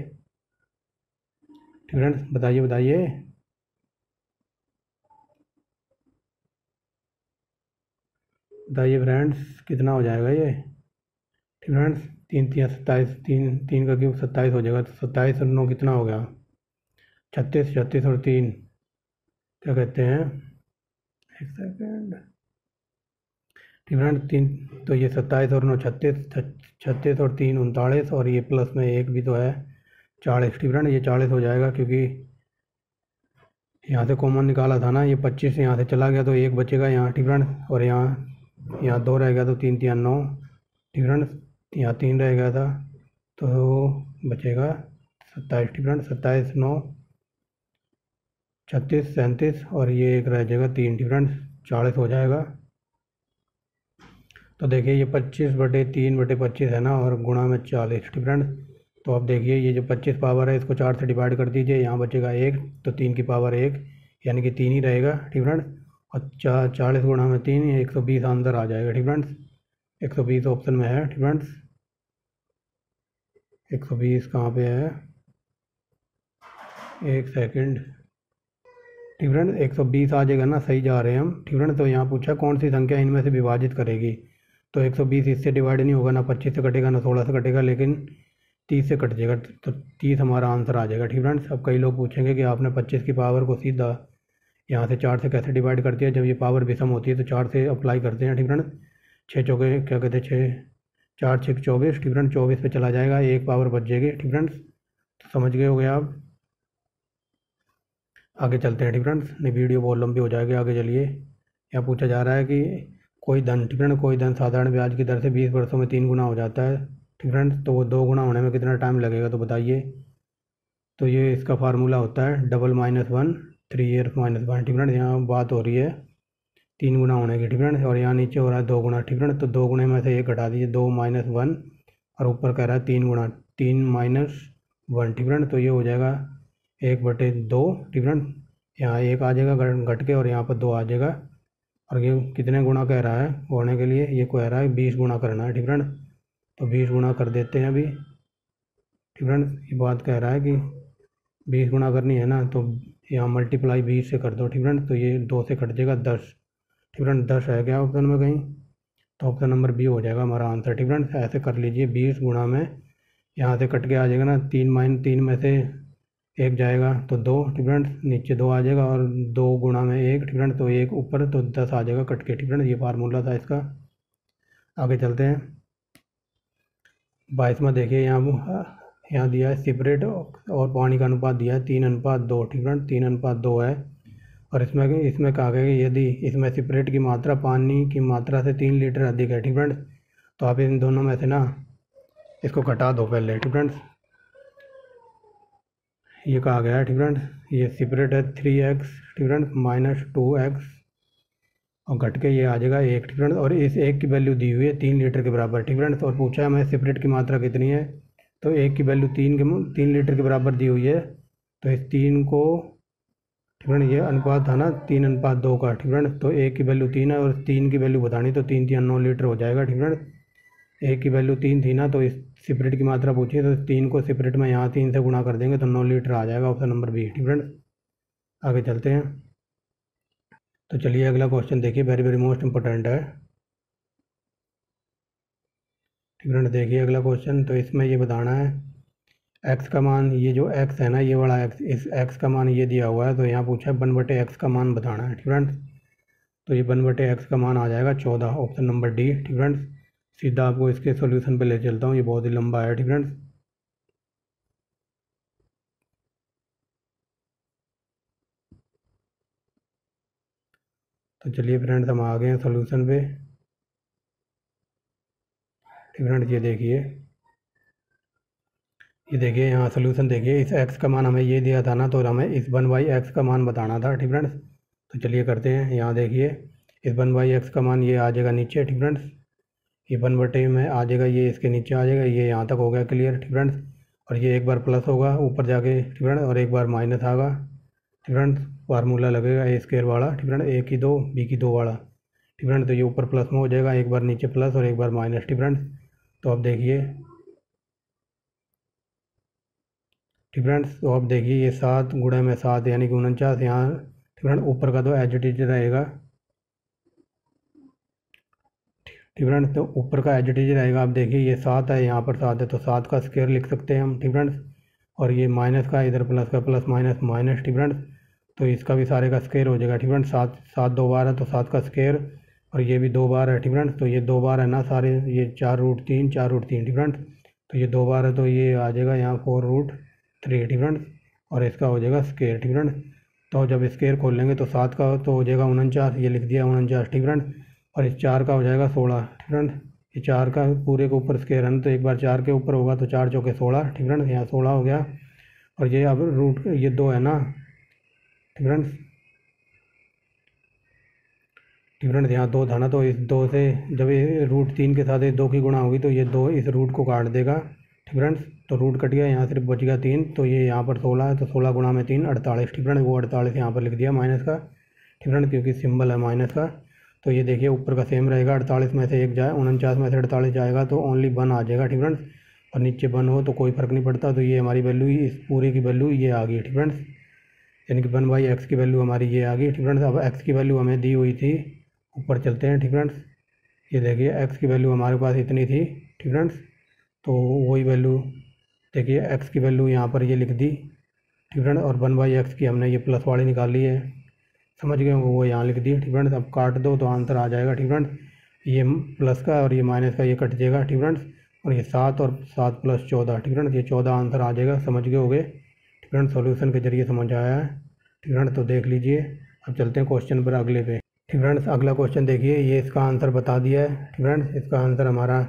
ठीक फ्रेंड्स, बताइए बताइए। बताइए फ्रेंड्स कितना हो जाएगा ये। ठीक फ्रेंड्स, 3 3 27, 3 का क्यूब 27 हो जाएगा। तो 27 और 9 कितना हो गया, 36। 36 और 3 क्या कहते हैं, एक सेकेंड। ठीक फ्रेंड्स, 3, तो ये 27 और 9 36, 36 और 3 39 और ये प्लस में 1 भी तो है 40। ठीक फ्रेंड्स, ये 40 हो जाएगा, क्योंकि यहाँ से कॉमन निकाला था ना। ये 25 यहाँ से चला गया तो 1 बचेगा यहाँ। ठीक फ्रेंड्स, और यहाँ 2 रह गया तो 3 3 9। ठीक फ्रेंड्स, यहाँ 3 रह गया था तो बचेगा 27। ठीक फ्रेंड्स, 27 9 36 37 और ये 1 रह जाएगा 3। ठीक फ्रेंड्स, 40 हो जाएगा। तो देखिए ये 25/3/25 है ना, और गुणा में 40। ठीक फ्रेंड्स, तो अब देखिए ये जो 25 पावर है इसको 4 से डिवाइड कर दीजिए, यहाँ बचेगा 1, तो 3 की पावर 1, यानी कि 3 ही रहेगा। ठीक फ्रेंड्स, और 40 गुणा में 3, 120 आंसर आ जाएगा। ठीक फ्रेंड्स, 120 ऑप्शन में है। ठीक फ्रेंड्स, 120 कहाँ पे है, एक सेकंड। ठीक फ्रेंड्स, 120 आ जाएगा ना, सही जा रहे हैं हम। ठीक फ्रेंड्स, तो यहाँ पूछा कौन सी संख्या इनमें से विभाजित करेगी। तो 120 इससे डिवाइड नहीं होगा, ना 25 से कटेगा, ना 16 से कटेगा, लेकिन 30 से कट जाएगा, तो 30 हमारा आंसर आ जाएगा। ठीक फ्रेंड्स, अब कई लोग पूछेंगे कि आपने 25 की पावर को सीधा यहाँ से 4 से कैसे डिवाइड कर दिया। जब ये पावर विषम होती है तो 4 से अप्लाई करते हैं। ठीक फ्रेंड्स, 6 चौके क्या कहते हैं, 6 4 6 24। ठीक फ्रेंड्स, 24 पे चला जाएगा, 1 पावर बच जाएगी। ठीक फ्रेंड्स, तो समझ गए हो गए आप। आगे चलते हैं। ठीक फ्रेंड्स, नहीं वीडियो बहुत लंबी हो जाएगी, आगे चलिए। यहाँ पूछा जा रहा है कि कोई धन, ठीक फ्रेंड, कोई धन साधारण ब्याज की दर से 20 वर्षों में 3 गुना हो जाता है। ठीक फ्रेंड्स, तो वो 2 गुना होने में कितना टाइम लगेगा, तो बताइए। तो ये इसका फार्मूला होता है डबल -1 3 ईयर -1। ठीक फ्रेंड्स, यहाँ बात हो रही है 3 गुना होने की, ठीक फ्रेंड्स। और यहाँ नीचे हो रहा है 2 गुना, ठीक फ्रेंड्स। तो 2 गुणे में से 1 घटा दीजिए, 2 माइनस 1, और ऊपर कह रहा है 3 गुना, 3 माइनस 1, ठीक फ्रेंड्स। तो ये हो जाएगा 1/2, ठीक फ्रेंड्स। यहाँ 1 आ जाएगा घट के, और यहाँ पर 2 आ जाएगा। और ये कितने गुना कह रहा है होने के लिए, ये कह रहा है 20 गुना करना है, ठीक फ्रेंड्स। तो 20 गुना कर देते हैं अभी, ठीक फ्रेंड्स। ये बात कह रहा है कि 20 गुना करनी है ना, तो यहाँ मल्टीप्लाई 20 से कर दो, ठीक फ्रेंड्स। तो ये 2 से कट जाएगा 10, ठीक फ्रेंड्स। 10 है क्या ऑप्शन में कहीं, तो ऑप्शन नंबर बी हो जाएगा हमारा आंसर, ठीक फ्रेंड्स। ऐसे कर लीजिए, 20 गुना में यहाँ से कट के आ जाएगा ना, 3 में से 1 जाएगा तो 2, ठीक फ्रेंड्स। नीचे 2 आ जाएगा, और 2 गुना में 1, ठीक फ्रेंड्स। तो 1 ऊपर, तो 10 आ जाएगा कट के, ठीक फ्रेंड्स। ये फार्मूला था इसका। आगे चलते हैं। 22वां देखिए, यहाँ दिया है सेपरेट और पानी का अनुपात दिया है 3:2, ठीक फ्रेंड्स। 3:2 है, और इसमें कहा गया कि यदि इसमें सेपरेट की मात्रा पानी की मात्रा से 3 लीटर अधिक है, ठीक फ्रेंड्स। तो आप इन दोनों में से ना इसको घटा दो पहले, ठीक फ्रेंड्स। ये कहा गया है, ठीक फ्रेंड्स। ये सेपरेट है 3x, ठीक फ्रेंड्स, माइनस 2x, और घट के ये आ जाएगा 1, ठीक फ्रेंड्स। और इस 1 की वैल्यू दी हुई है 3 लीटर के बराबर, ठीक फ्रेंड्स। और पूछा है हमें सेपरेट की मात्रा कितनी है, तो 1 की वैल्यू 3 लीटर के बराबर दी हुई है। तो इस 3 को, ठीक फ्रेंड, ये अनुपात था ना 3:2 का, ठीक फ्रेंड। तो 1 की वैल्यू 3 है, और 3 की वैल्यू बतानी, तो 3 3 9 लीटर हो जाएगा, ठीक फ्रेंड। 1 की वैल्यू 3 थी ना, तो इस सेपरेट की मात्रा पूछी है, तो 3 को सेपरेट में यहाँ 3 से गुणा कर देंगे तो 9 लीटर आ जाएगा, ऑप्शन नंबर बी, ठीक फ्रेंड। आगे चलते हैं। तो चलिए अगला क्वेश्चन देखिए, वेरी वेरी मोस्ट इंपॉर्टेंट है, ठीक फ्रेंड। देखिए अगला क्वेश्चन। तो इसमें ये बताना है x का मान, ये जो x है ना, ये वाला x, इस x का मान ये दिया हुआ है। तो यहाँ पूछा है 1/x का मान बताना है, ठीक फ्रेंड। तो ये 1/x का मान आ जाएगा 14, ऑप्शन नंबर डी, ठीक फ्रेंड्स। सीधा आपको इसके सॉल्यूशन पे ले चलता हूँ, ये बहुत ही लंबा है, ठीक फ्रेंड्स। तो चलिए फ्रेंड्स, हम आ गए हैं सॉल्यूशन पे, ठीक फ्रेंड्स। ये देखिए यहाँ सॉल्यूशन देखिए, इस x का मान हमें ये दिया था ना, तो हमें इस 1/x का मान बताना था, ठीक फ्रेंड्स। तो चलिए करते हैं। यहाँ देखिए इस 1/x का मान ये आ जाएगा नीचे, ठीक फ्रेंड्स। ये 1/, में आ जाएगा, ये इसके नीचे आ जाएगा, ये यहाँ तक हो गया क्लियर, ठीक फ्रेंड्स। और ये एक बार प्लस होगा ऊपर जाके, ठीक फ्रेंड्स, और एक बार माइनस आएगा, ठीक फ्रेंड्स। फार्मूला लगेगा a² वाला, ठीक फ्रेंड, a की 2 b की 2 वाला, ठीक फ्रेंड। तो ये ऊपर प्लस में हो जाएगा, एक बार नीचे प्लस और एक बार माइनस, ठीक फ्रेंड्स। तो अब देखिए, ठीक फ्रेंड्स, तो अब देखिए ये 7 गुणे में 7 यानी कि 49 यहाँ, ठीक फ्रेंड। ऊपर का तो एज इट इज रहेगा, ठीक फ्रेंड्स। तो ऊपर का एज इट इज रहेगा। अब देखिए ये 7 है, यहाँ पर 7 है, तो 7 का स्क्वायर लिख सकते हैं हम, ठीक फ्रेंड्स। और ये माइनस का, इधर प्लस का, प्लस माइनस माइनस, ठीक फ्रेंड्स। तो इसका भी सारे का स्क्वायर हो जाएगा, ठीक फ्रेंड्स। 7 7 2 बार है, तो 7 का स्क्वायर, और ये भी 2 बार है, ठीक फ्रेंड्स। तो ये 2 बार है ना सारे, ये 4√3 4√3, ठीक फ्रेंड्स। तो ये 2 बार है, तो ये आ जाएगा यहाँ 4√3, ठीक फ्रेंड्स। और इसका हो जाएगा स्क्वायर, ठीक फ्रेंड्स। तो जब स्क्वायर खोल लेंगे तो 7 का तो हो जाएगा 49, ये लिख दिया 49, ठीक फ्रेंड्स। और इस 4 का हो जाएगा 16, ठीक फ्रेंड्स। ये 4 का पूरे के ऊपर स्क्वायर है ना, तो एक बार 4 के ऊपर होगा तो 4 चौके 16, ठीक फ्रेंड्स। यहाँ 16 हो गया, और ये अब रूट ये 2 है ना, ठीक फ्रेंड्स, ठीक फ्रेंड्स। यहाँ 2 था ना, तो इस 2 से जब ये √3 के साथ इस 2 की गुणा होगी तो ये 2 इस रूट को काट देगा, ठीक फ्रेंड्स। तो रूट कट गया, यहाँ सिर्फ बच गया 3, तो ये यहाँ पर 16 है, तो 16 गुणा में 3 48, ठीक फ्रेंड्स। वो 48 यहाँ पर लिख दिया माइनस का, ठीक फ्रेंड्स, क्योंकि सिंबल है माइनस का। तो ये देखिए ऊपर का सेम रहेगा, 48 में से 1 जाए, 49 में से 48 जाएगा, तो ओनली 1 आ जाएगा, ठीक फ्रेंड्स। और नीचे 1 हो तो कोई फ़र्क नहीं पड़ता। तो ये हमारी वैल्यू, इस पूरे की वैल्यू ये आ गई, ठीक फ्रेंड्स। यानी कि 1/x की वैल्यू हमारी ये आ गई, ठीक फ्रेंड्स। अब x की वैल्यू हमें दी हुई थी, ऊपर चलते हैं, ठीक फ्रेंड्स। ये देखिए x की वैल्यू हमारे पास इतनी थी, ठीक फ्रेंड्स। तो वही वैल्यू देखिए, x की वैल्यू यहाँ पर ये लिख दी, ठीक फ्रेंड। और 1/x की हमने ये प्लस वाली निकाल ली है, समझ गए, वो यहाँ लिख दी, ठीक फ्रेंड्स। अब काट दो तो आंसर आ जाएगा, ठीक फ्रेंड्स। ये प्लस का और ये माइनस का ये कट जाएगा, ठीक फ्रेंड्स। और ये 7 और 7 + 14, ठीक फ्रेंड्स। ये 14 आंसर आ जाएगा, समझ गए होगे, ठीक फ्रेंड्स। सॉल्यूशन के जरिए समझ आया है, ठीक फ्रेंड्स। तो देख लीजिए। अब चलते हैं क्वेश्चन पर अगले पे, ठीक फ्रेंड्स। अगला क्वेश्चन देखिए, ये इसका आंसर बता दिया है, ठीक फ्रेंड्स। इसका आंसर हमारा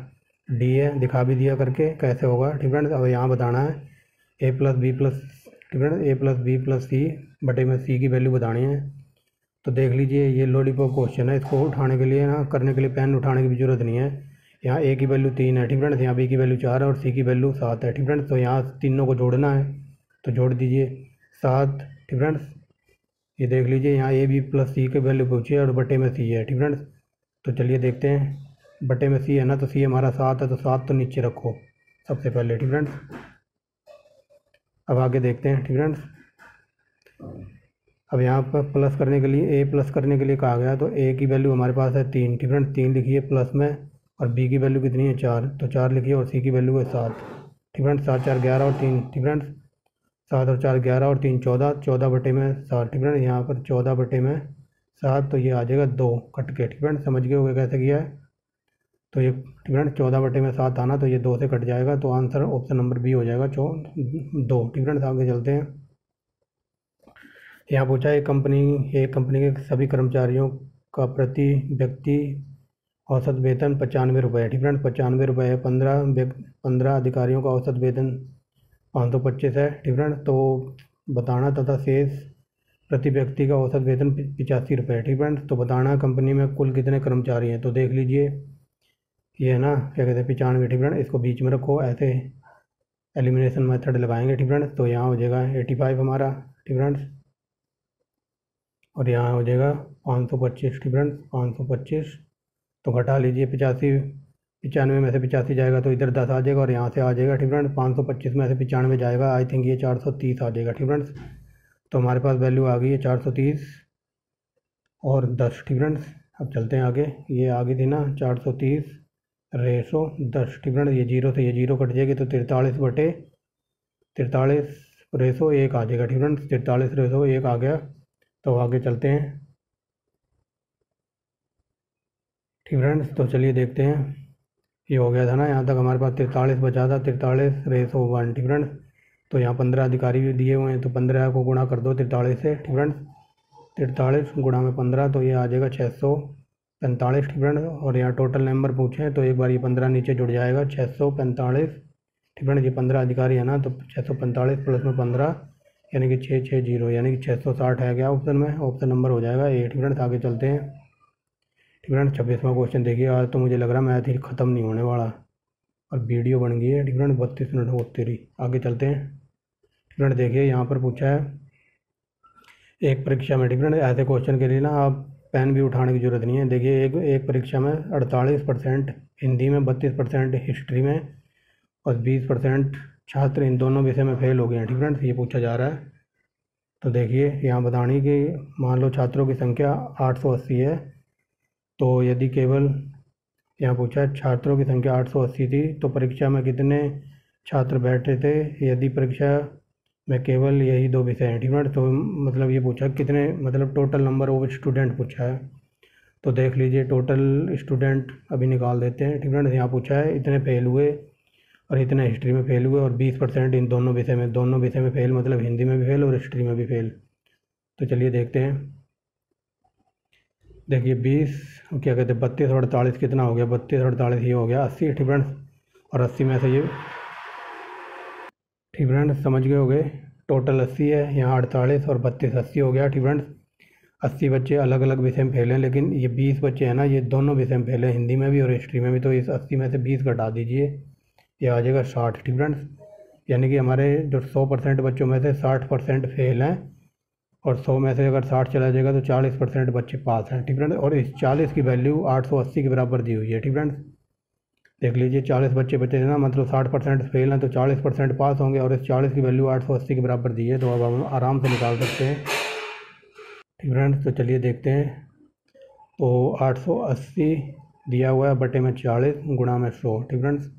डी है, दिखा भी दिया करके कैसे होगा, ठीक फ्रेंड्स। अब यहाँ बताना है a + b+, ठीक फ्रेंड्स, a + b + c बटे में c की वैल्यू बतानी है। तो देख लीजिए ये लॉलीपॉप क्वेश्चन है, इसको उठाने के लिए ना करने के लिए पेन उठाने की भी ज़रूरत नहीं है। यहाँ ए की वैल्यू 3 है, ठीक फ्रेंड्स, यहाँ बी की वैल्यू 4 है और सी की वैल्यू 7 है, ठीक फ्रेंड्स। तो यहाँ तीनों को जोड़ना है, तो जोड़ दीजिए 7, ठीक फ्रेंड्स। ये देख लीजिए यहाँ ए बी प्लस सी की वैल्यू पूछी है और बटे में सी है, ठीक फ्रेंड्स। तो चलिए देखते हैं, बटे में सी है ना, तो सी हमारा 7 है, तो 7 तो नीचे रखो सबसे पहले, ठीक फ्रेंड्स। अब आगे देखते हैं, ठीक फ्रेंड्स। अब यहाँ पर प्लस करने के लिए ए प्लस करने के लिए कहा गया, तो ए की वैल्यू हमारे पास है 3, ठीक फ्रेंड्स, 3 लिखिए प्लस में, और बी की वैल्यू कितनी है 4, तो 4 लिखिए, और सी की वैल्यू है 7, ठीक फ्रेंड्स। 7 4 11 और 3, ठीक फ्रेंड्स, 7 और 4 11 और 3 14, 14 बटे में 7, ठीक फ्रेंड्स। यहाँ पर 14 बटे में 7, तो ये आ जाएगा 2 कट के, ठीक फ्रेंड्स। समझ गए होगे कैसे किया है, तो ये ठीक फ्रेंड्स 14 बटे में 7 आना, तो ये 2 से कट जाएगा, तो आंसर ऑप्शन नंबर बी हो जाएगा 2, ठीक फ्रेंड्स। आगे चलते हैं। यहाँ पूछा है एक कंपनी के सभी कर्मचारियों का प्रति व्यक्ति औसत वेतन 95 रुपये है, ठीक फ्रेंड्स, 95 रुपये है। 15 अधिकारियों का औसत वेतन 525 है, ठीक फ्रेंड्स। तो बताना तथा शेष प्रति व्यक्ति का औसत वेतन 85 रुपये है, ठीक फ्रेंड्स। तो बताना कंपनी में कुल कितने कर्मचारी हैं, तो देख लीजिए ये है ना, क्या कहते हैं 95, ठीक फ्रेंड्स। इसको बीच में रखो, ऐसे एलिमिनेशन मेथड लगाएंगे, ठीक फ्रेंड्स। तो यहाँ हो जाएगा 85 हमारा, ठीक फ्रेंड्स, और यहाँ हो जाएगा 525, ठीक फ्रेंड्स, 525। तो घटा लीजिए 95 में से 85 जाएगा तो इधर 10 आ जाएगा, और यहाँ से आ जाएगा, ठीक फ्रेंड्स, 525 में से 95 जाएगा, आई थिंक ये 430 आ जाएगा, ठीक फ्रेंड्स। तो हमारे पास वैल्यू आ गई है 430 और 10, ठीक फ्रेंड्स। अब चलते हैं आगे, ये आ गई थी ना 430 रेसो 10, ठीक फ्रेंड्स। ये जीरो से ये जीरो कट जाएगी, तो 43 बटे 43 रेसो 1 आ जाएगा, ठीक फ्रेंड्स, 43 रेसो 1 आ गया। तो आगे चलते हैं, ठीक फ्रेंड्स। तो चलिए देखते हैं, ये हो गया था ना, यहाँ तक हमारे पास 43 बचा था, 43 रेसो 1, ठीक फ्रेंड्स। तो यहाँ 15 अधिकारी भी दिए हुए हैं, तो 15 को गुणा कर दो 43 से, ठीक फ्रेंड्स। 43 गुणा में 15, तो ये आ जाएगा 645, ठीक फ्रेंड्स। और यहाँ टोटल नंबर पूछे हैं, तो एक बार ये 15 नीचे जुड़ जाएगा, 645, ठीक फ्रेंड्स। ये 15 अधिकारी है ना, तो 645 प्लस में 15 यानी कि 660, यानी कि 660 है क्या ऑप्शन में, ऑप्शन नंबर हो जाएगा ए, ठीक फ्रेंड्स। आगे चलते हैं, ठीक फ्रेंड्स। 26वां क्वेश्चन देखिए, आज तो मुझे लग रहा है मैथ ही ख़त्म नहीं होने वाला, और वीडियो बन गई है, ठीक फ्रेंड्स, 32 मिनट होती रही। आगे चलते हैं, ठीक फ्रेंड्स। देखिए यहाँ पर पूछा है एक परीक्षा में, ठीक फ्रेंड्स, ऐसे क्वेश्चन के लिए ना आप पेन भी उठाने की ज़रूरत नहीं है। देखिए एक परीक्षा में 48% हिंदी में, 32% हिस्ट्री में और 20% छात्र इन दोनों विषय में फेल हो गए हैं, ठीक फ्रेंड्स, ये पूछा जा रहा है। तो देखिए यहाँ बतानी कि मान लो छात्रों की संख्या 880 है, तो यदि केवल यहाँ पूछा है छात्रों की संख्या 880 थी, तो परीक्षा में कितने छात्र बैठे थे यदि परीक्षा में केवल यही 2 विषय हैं, ठीक है। तो मतलब ये पूछा कितने, मतलब टोटल नंबर ऑफ स्टूडेंट पूछा है। तो देख लीजिए टोटल स्टूडेंट अभी निकाल देते हैं, ठीक है। यहाँ पूछा है इतने फेल हुए और इतने हिस्ट्री में फेल हुए, और 20% इन दोनों विषय में फेल, मतलब हिंदी में भी फेल और हिस्ट्री में भी फेल। तो चलिए देखते हैं, देखिए 20 क्या कहते हैं 32 और 48 कितना हो गया, 32 और 48 ये हो गया 80, ठीक फ्रेंड्स। और 80 में से ये, ठीक फ्रेंड्स, समझ गए होगे, टोटल 80 है, यहाँ 48 और 32 80 हो गया, ठीक फ्रेंड्स। 80 बच्चे अलग अलग विषय में फेल हैं, लेकिन ये 20 बच्चे हैं ना, ये दोनों विषय में फेल हैं, हिंदी में भी और हिस्ट्री में भी। तो इस 80 में से 20 घटा दीजिए, ये आ जाएगा 60, ठीक फ्रेंड्स। यानी कि हमारे जो 100% बच्चों में से 60% फेल हैं, और 100 में से अगर 60 चला जाएगा तो 40% बच्चे पास हैं, ठीक फ्रेंड्स। और इस 40 की वैल्यू 880 के बराबर दी हुई है, ठीक फ्रेंड्स। देख लीजिए 40 बच्चे बचे हैं ना, मतलब 60% फेल हैं, तो 40% पास होंगे, और इस 40 की वैल्यू 880 के बराबर दी है, तो अब हम आराम से निकाल सकते हैं, ठीक फ्रेंड्स। तो चलिए देखते हैं, तो 880 दिया हुआ है बटे में 40 गुणा में 100, ठीक फ्रेंड्स।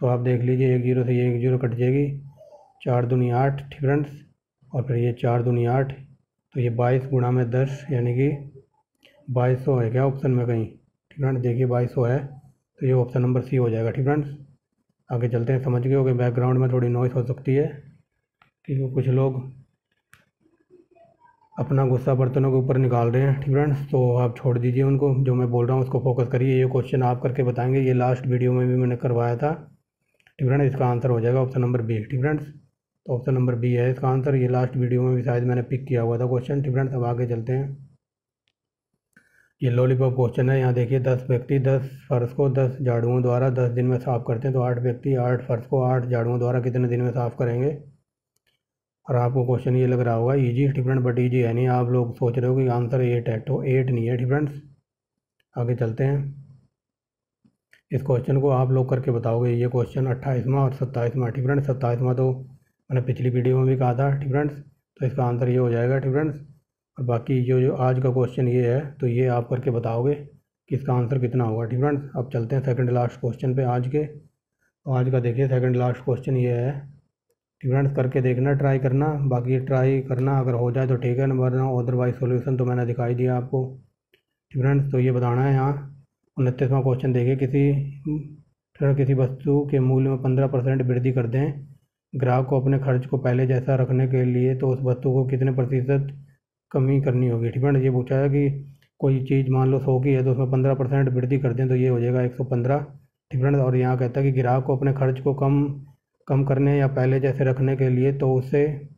तो आप देख लीजिए 1 जीरो से ये 1 जीरो कट जाएगी, 4 दूनी 8, ठीक फ्रेंड्स, और फिर ये 4 दूनी 8, तो ये 22 गुणा में 10 यानी कि 2200 है क्या ऑप्शन में कहीं, ठीक फ्रेंड्स। देखिए 2200 है, तो ये ऑप्शन नंबर सी हो जाएगा, ठीक फ्रेंड्स। आगे चलते हैं, समझ गए हो कि बैकग्राउंड में थोड़ी नॉइस हो सकती है, क्योंकि कुछ लोग अपना गुस्सा बर्तनों के ऊपर निकाल रहे हैं, ठीक फ्रेंड्स। तो आप छोड़ दीजिए उनको, जो मैं बोल रहा हूँ उसको फोकस करिए। ये क्वेश्चन आप करके बताएंगे, ये लास्ट वीडियो में भी मैंने करवाया था, ठीक फ्रेंड्स। इसका आंसर हो जाएगा ऑप्शन नंबर बी, ठीक फ्रेंड्स। तो ऑप्शन नंबर बी है इसका आंसर, ये लास्ट वीडियो में भी शायद मैंने पिक किया हुआ था क्वेश्चन, ठीक फ्रेंड्स। अब आगे चलते हैं, ये लॉलीपॉप क्वेश्चन है। यहाँ देखिए 10 व्यक्ति 10 फर्श को 10 झाड़ुओं द्वारा 10 दिन में साफ़ करते हैं, तो 8 व्यक्ति 8 फर्श को 8 झाड़ुओं द्वारा कितने दिन में साफ़ करेंगे। और आपको क्वेश्चन ये लग रहा होगा ईजी डिफरेंट, बट ईजी है नहीं। आप लोग सोच रहे हो कि आंसर 8 है, तो 8 नहीं है डिफरेंट्स। आगे चलते हैं। इस क्वेश्चन को आप लोग करके बताओगे। ये क्वेश्चन 28वां और 27वां डिफरेंट्स। 27वां तो मैंने पिछली वीडियो में भी कहा था डिफरेंट्स, तो इसका आंसर ये हो जाएगा डिफरेंट्स। और बाकी जो आज का क्वेश्चन ये है, तो ये आप करके बताओगे कि इसका आंसर कितना होगा डिफरेंट्स। अब चलते हैं सेकंड लास्ट क्वेश्चन पे आज के। तो आज का देखिए सेकंड लास्ट क्वेश्चन ये है डिफरेंट्स, करके देखना, ट्राई करना। बाकी ट्राई करना, अगर हो जाए तो ठीक है, वरना अदरवाइज सॉल्यूशन तो मैंने दिखाई दिया आपको डिफरेंट्स। तो ये बताना है। यहाँ 29वां क्वेश्चन देखिए, किसी वस्तु के मूल्य में 15% वृद्धि कर दें ग्राहक को अपने खर्च को पहले जैसा रखने के लिए, तो उस वस्तु को कितने प्रतिशत कमी करनी होगी। डिफरेंट ये पूछा है कि कोई चीज़ मान लो 100 की है, तो उसमें 15% वृद्धि कर दें, तो ये हो जाएगा 115 डिफरेंट। और यहाँ कहता है कि ग्राहक को अपने खर्च को कम करने या पहले जैसे रखने के लिए, तो उसे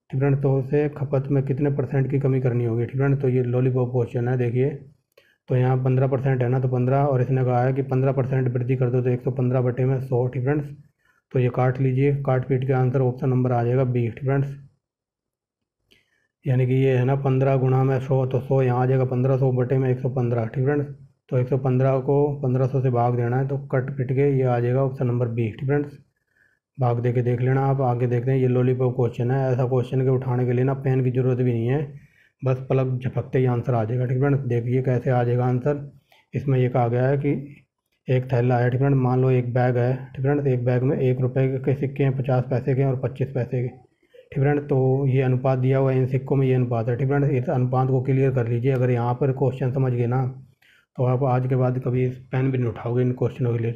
डिफरेंट, तो उसे खपत में कितने % की कमी करनी होगी डिफरेंट। तो ये लॉलीपॉप क्वेश्चन है देखिए। तो यहाँ 15% है ना, तो 15, और इसने कहा है कि 15% वृद्धि कर दो, तो 115 बटे में 100 डिफरेंट्स। तो ये काट लीजिए, काट पीट के आंसर ऑप्शन नंबर आ जाएगा बी डिफरेंट्स। यानी कि ये है ना 15 गुणा में 100, तो 100 यहाँ आ जाएगा 1500 बटे में 115 डिफरेंट्स। तो 115 को 1500 से भाग देना है, तो कट पिट के ये आ जाएगा ऑप्शन नंबर बी डिफरेंट्स। भाग दे के देख लेना आप। आगे देखते हैं। ये लॉलीपॉप क्वेश्चन है। ऐसा क्वेश्चन के उठाने के लिए ना पेन की ज़रूरत भी नहीं है, बस पलक झपकते ही आंसर आ जाएगा डिफरेंट। देखिए कैसे आ जाएगा आंसर। इसमें ये कहा गया है कि एक थैला है डिफरेंट, मान लो एक बैग है डिफरेंट। एक बैग में 1 रुपये के सिक्के हैं, 50 पैसे के और 25 पैसे के डिफरेंट। तो ये अनुपात दिया हुआ है, इन सिक्कों में ये अनुपात है डिफरेंट। इस अनुपात को क्लियर कर लीजिए। अगर यहाँ पर क्वेश्चन समझ गए ना, तो आप आज के बाद कभी पेन भी नहीं उठाओगे इन क्वेश्चनों के लिए।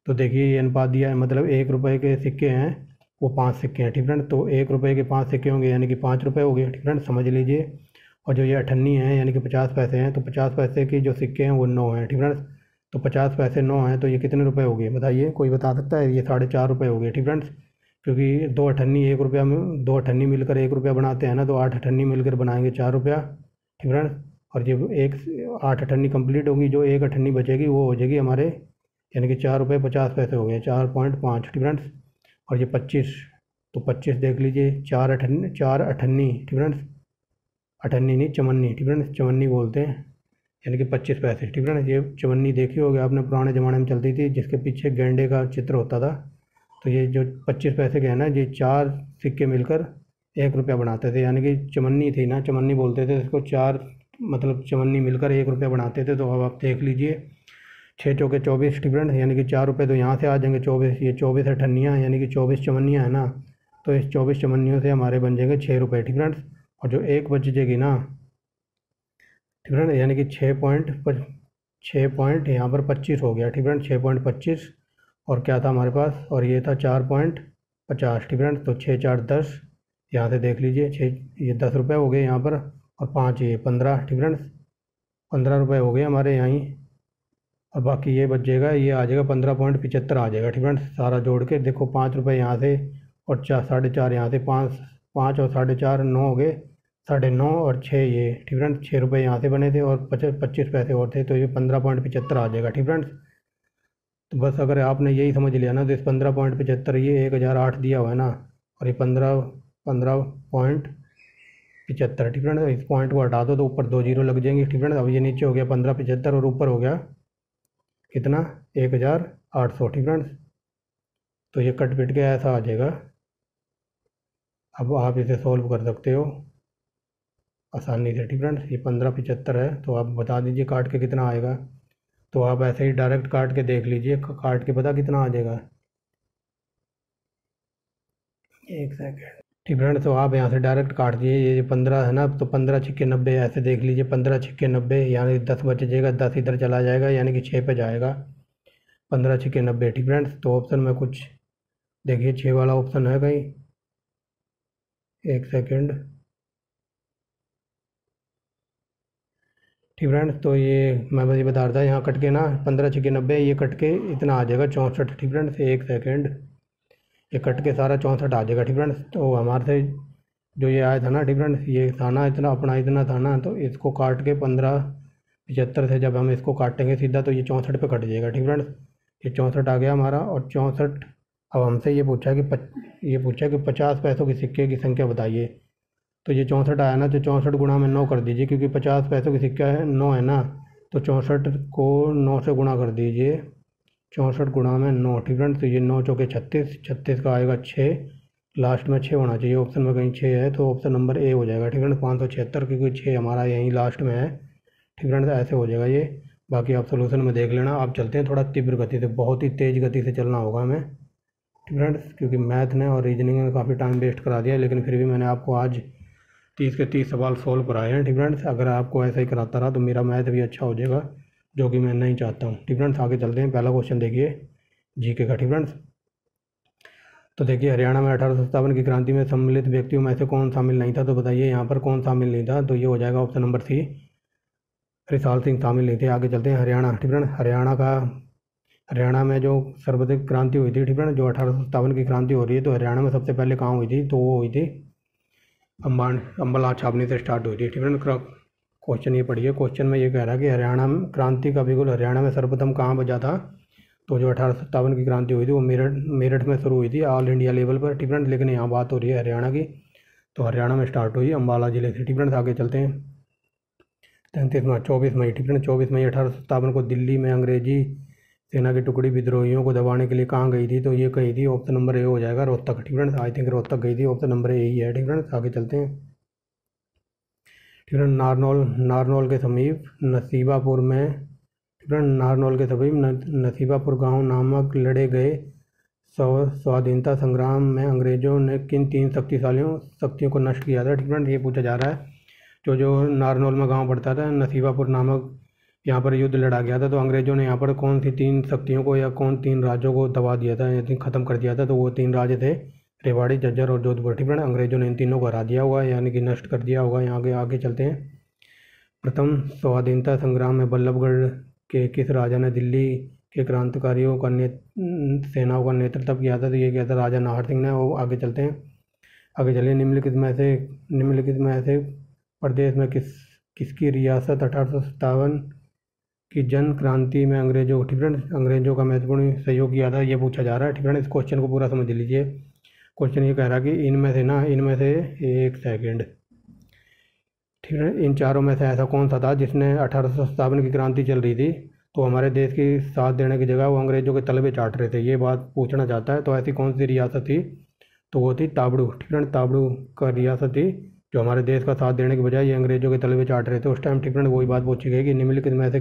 तो देखिए ये अनुपात दिया है, मतलब 1 रुपये के सिक्के हैं, वो 5 सिक्के हैं डिफरेंट। तो 1 रुपये के 5 सिक्के होंगे, यानी कि 5 रुपये हो गए डिफरेंट, समझ लीजिए। और जो ये 98 है, यानी कि 50 पैसे हैं, तो 50 पैसे की जो सिक्के हैं वो 9 हैं डिफरेंट। तो 50 पैसे 9 हैं, तो ये कितने रुपए हो गए बताइए, कोई बता सकता है। ये 4.5 रुपये हो गए डिफरेंट, क्योंकि 2 अठन्नी 1 रुपया में 2 अठन्नी मिलकर 1 रुपया बनाते हैं ना, तो 8 अठन्नी मिलकर बनाएंगे 4 रुपया डिफरेंट। और जब 8 अठन्नी कंप्लीट होगी, जो 1 अठन्नी बचेगी वो हो जाएगी हमारे, यानी कि 4 रुपये 50 पैसे हो गए, 4.5 डिफरेंट। और ये 25, तो 25 देख लीजिए, 4 अठन्नी डिफरेंट, अठन्नी नहीं चवन्नी डिफरेंट, चवन्नी बोलते हैं, यानी कि 25 पैसे डिफरेंट। ये चवन्नी देखी होगी आपने, पुराने ज़माने में चलती थी, जिसके पीछे गेंडे का चित्र होता था। तो ये जो 25 पैसे के हैं ना, ये 4 सिक्के मिलकर 1 रुपया बनाते थे, यानी कि चवन्नी थी ना, चवन्नी बोलते थे इसको। 4 मतलब चवन्नी मिलकर 1 रुपया बनाते थे। तो अब आप देख लीजिए, 6 चौके 24 डिफरेंट, यानी कि 4 रुपये तो यहाँ से आ जाएंगे 24, ये 24 अठन्नियाँ, यानी कि 24 चवन्नियाँ है ना, तो इस 24 चवन्नियों से हमारे बन जाएंगे 6 रुपये डिफरेंट। और जो एक बच जाएगी ना डिफरेंट, यानी कि 6 पॉइंट यहाँ पर 25 हो गया डिफरेंट, 6.25। और क्या था हमारे पास, और ये था 4.50 डिफरेंट। तो 6 4 10, यहाँ से देख लीजिए, 6 ये 10 रुपये हो गए यहाँ पर, और 5 ये 15 डिफरेंट, 15 रुपये हो गए हमारे यहाँ ही। और बाकी ये बच जाएगा, ये आ जाएगा 15.75 आ जाएगा डिफरेंट, सारा जोड़ के। देखो 5 रुपये यहाँ से और 4.5 यहाँ से, 5 और 4.5 9 हो गए, 9.5 और 6 ये डिफरेंट, 6 रुपये यहाँ से बने थे और 25 पैसे और थे, तो ये 15.75 आ जाएगा डिफरेंट। तो बस अगर आपने यही समझ लिया ना, तो इस 15.75, ये 1008 दिया हुआ है ना, और ये 15.75 डिफरेंट। इस पॉइंट को हटा दो तो ऊपर 2 जीरो लग जाएंगे डिफरेंट। अब ये नीचे हो गया 15.75 और ऊपर हो गया कितना, 1800 डिफरेंट। तो ये कट पिट के ऐसा आ जाएगा। अब आप इसे सॉल्व कर सकते हो आसानी से डिफरेंट। ये 15.75 है, तो आप बता दीजिए काट के कितना आएगा। तो आप ऐसे ही डायरेक्ट काट के देख लीजिए, काट के पता कितना आ जाएगा, 1 सेकेंड डिफरेंट। तो आप यहाँ से डायरेक्ट काट दिए, ये 15 है ना, तो 15 छिक्के 90, ऐसे देख लीजिए, 15 छिक्के 90, यानी 10 बच जाएगा, 10 इधर चला जाएगा, यानी कि 6 पे जाएगा, 15 छिक्के 90 डिफरेंट। तो ऑप्शन में कुछ देखिए 6 वाला ऑप्शन है कहीं, 1 सेकेंड डिफरेंट। तो ये मैं बस ये बता रहा था, यहाँ कट के ना 15 छिक्के 90, ये कट के इतना आ जाएगा 64 डिफरेंट से, 1 सेकेंड, ये कट के सारा 64 आ जाएगा डिफरेंट। तो हमारे से जो ये आया था ना डिफरेंट, ये था ना इतना, अपना इतना था ना, तो इसको काट के 15 75 से जब हम इसको काटेंगे सीधा तो ये 64 पे कट जाएगा। ठीक फ्रेंड्स, ये 64 आ गया हमारा। और 64, अब हमसे ये पूछा कि 50 पैसों की सिक्के की संख्या बताइए। तो ये 64 आया ना, तो 64 गुणा में 9 कर दीजिए, क्योंकि 50 पैसों की सिक्का है 9 है ना, तो 64 को 9 से गुणा कर दीजिए। 64 गुणा में 9। ठीक फ्रेंड्स, तो ये 9 चौके 36, 36 का आएगा 6, लास्ट में 6 होना चाहिए। ऑप्शन में कहीं 6 है तो ऑप्शन नंबर ए हो जाएगा। ठीक फ्रेंड्स, 576, क्योंकि 6 हमारा यहीं लास्ट में है। ठीक फ्रेंड्स, ऐसे हो जाएगा ये। बाकी आप सोल्यूशन में देख लेना। आप चलते हैं थोड़ा तीव्र गति से, बहुत ही तेज़ गति से चलना होगा हमें। ठीक फ्रेंड्स, क्योंकि मैथ ने और रीजनिंग में काफ़ी टाइम वेस्ट करा दिया, लेकिन फिर भी मैंने आपको आज 30 के 30 सवाल सोल्व कराए हैं। ठीक फ्रेंड्स, अगर आपको ऐसा ही कराता रहा तो मेरा मैथ भी अच्छा हो जाएगा, जो कि मैं नहीं चाहता हूँ। ठीक फ्रेंड्स, आगे चलते हैं। पहला क्वेश्चन देखिए जीके का। ठीक फ्रेंड्स, तो देखिए हरियाणा में 1857 की क्रांति में सम्मिलित व्यक्तियों में से कौन शामिल नहीं था, तो बताइए यहाँ पर कौन शामिल नहीं था। तो ये हो जाएगा ऑप्शन नंबर सी, रिसाल सिंह शामिल नहीं थे। आगे चलते हैं हरियाणा। ठीक फ्रेंड्स, हरियाणा में जो सर्वाधिक क्रांति हुई थी, ठीक फ्रेंड्स, जो 1857 की क्रांति हो रही है, तो हरियाणा में सबसे पहले कहाँ हुई थी, तो वो हुई थी अम्बाला छावनी से स्टार्ट हुई थी। ठीक है, क्वेश्चन ये पढ़िए। क्वेश्चन में ये कह रहा है कि हरियाणा में क्रांति का बिगुल हरियाणा में सर्वप्रथम कहाँ बजा था। तो जो 1857 की क्रांति हुई थी वो मेरठ में शुरू हुई थी ऑल इंडिया लेवल पर। ठीक है, लेकिन यहाँ बात हो रही है हरियाणा की, तो हरियाणा में स्टार्ट हुई अम्बाला जिले से। ठीक है, आगे चलते हैं। 24 मई। ठीक है, 24 मई 1857 को दिल्ली में अंग्रेजी सेना की टुकड़ी विद्रोहियों को दबाने के लिए कहाँ गई थी, तो ये कही थी, ऑप्शन नंबर ए हो जाएगा, रोहतक। ठीक है, आई थिंक रोहतक गई थी, ऑप्शन नंबर ए ही है। ठीक है, आगे चलते हैं। ठीक है, नारनौल के समीप नसीबापुर में, ठीक है, नारनौल के समीप नसीबापुर गांव नामक लड़े गए स्वाधीनता संग्राम में अंग्रेजों ने किन 3 शक्तियों को नष्ट किया था। ठीक है, ये पूछा जा रहा है। जो नारनौल में गांव पड़ता था, नसीबापुर नामक, यहाँ पर युद्ध लड़ा गया था, तो अंग्रेजों ने यहाँ पर कौन सी 3 शक्तियों को या कौन 3 राज्यों को दबा दिया था, या ख़त्म कर दिया था। तो वो 3 राज्य थे, रेवाड़ी, झज्जर और जोधपुर। ठीक है, अंग्रेजों ने इन तीनों को हरा दिया हुआ, यानी कि नष्ट कर दिया होगा। यहाँ आगे चलते हैं। प्रथम स्वाधीनता संग्राम में बल्लभगढ़ के किस राजा ने दिल्ली के क्रांतिकारियों का सेनाओं का नेतृत्व किया था, तो ये किया था राजा नाहर सिंह ने। वो आगे चलते हैं। आगे चलिए। निम्नलिखित में से प्रदेश में किसकी रियासत 1857 की जन क्रांति में अंग्रेजों का महत्वपूर्ण सहयोग किया था, ये पूछा जा रहा है। ठीक है, इस क्वेश्चन को पूरा समझ लीजिए। क्वेश्चन ये कह रहा है कि इनमें से एक सेकंड, ठीक है, इन चारों में से ऐसा कौन सा था जिसने 1857 की क्रांति चल रही थी, तो हमारे देश की साथ देने की जगह वो अंग्रेजों के तलबे चाट रहे थे, ये बात पूछना चाहता है। तो ऐसी कौन सी रियासत थी, तो वो थी ताबड़ू। ठीक है, ताबड़ू का रियासत थी, जो हमारे देश का साथ देने के बजाय ये अंग्रेजों के तलबे चाट रहे थे उस टाइम। ठीक है, वही बात पूछी गई कि निम्नलिखित में से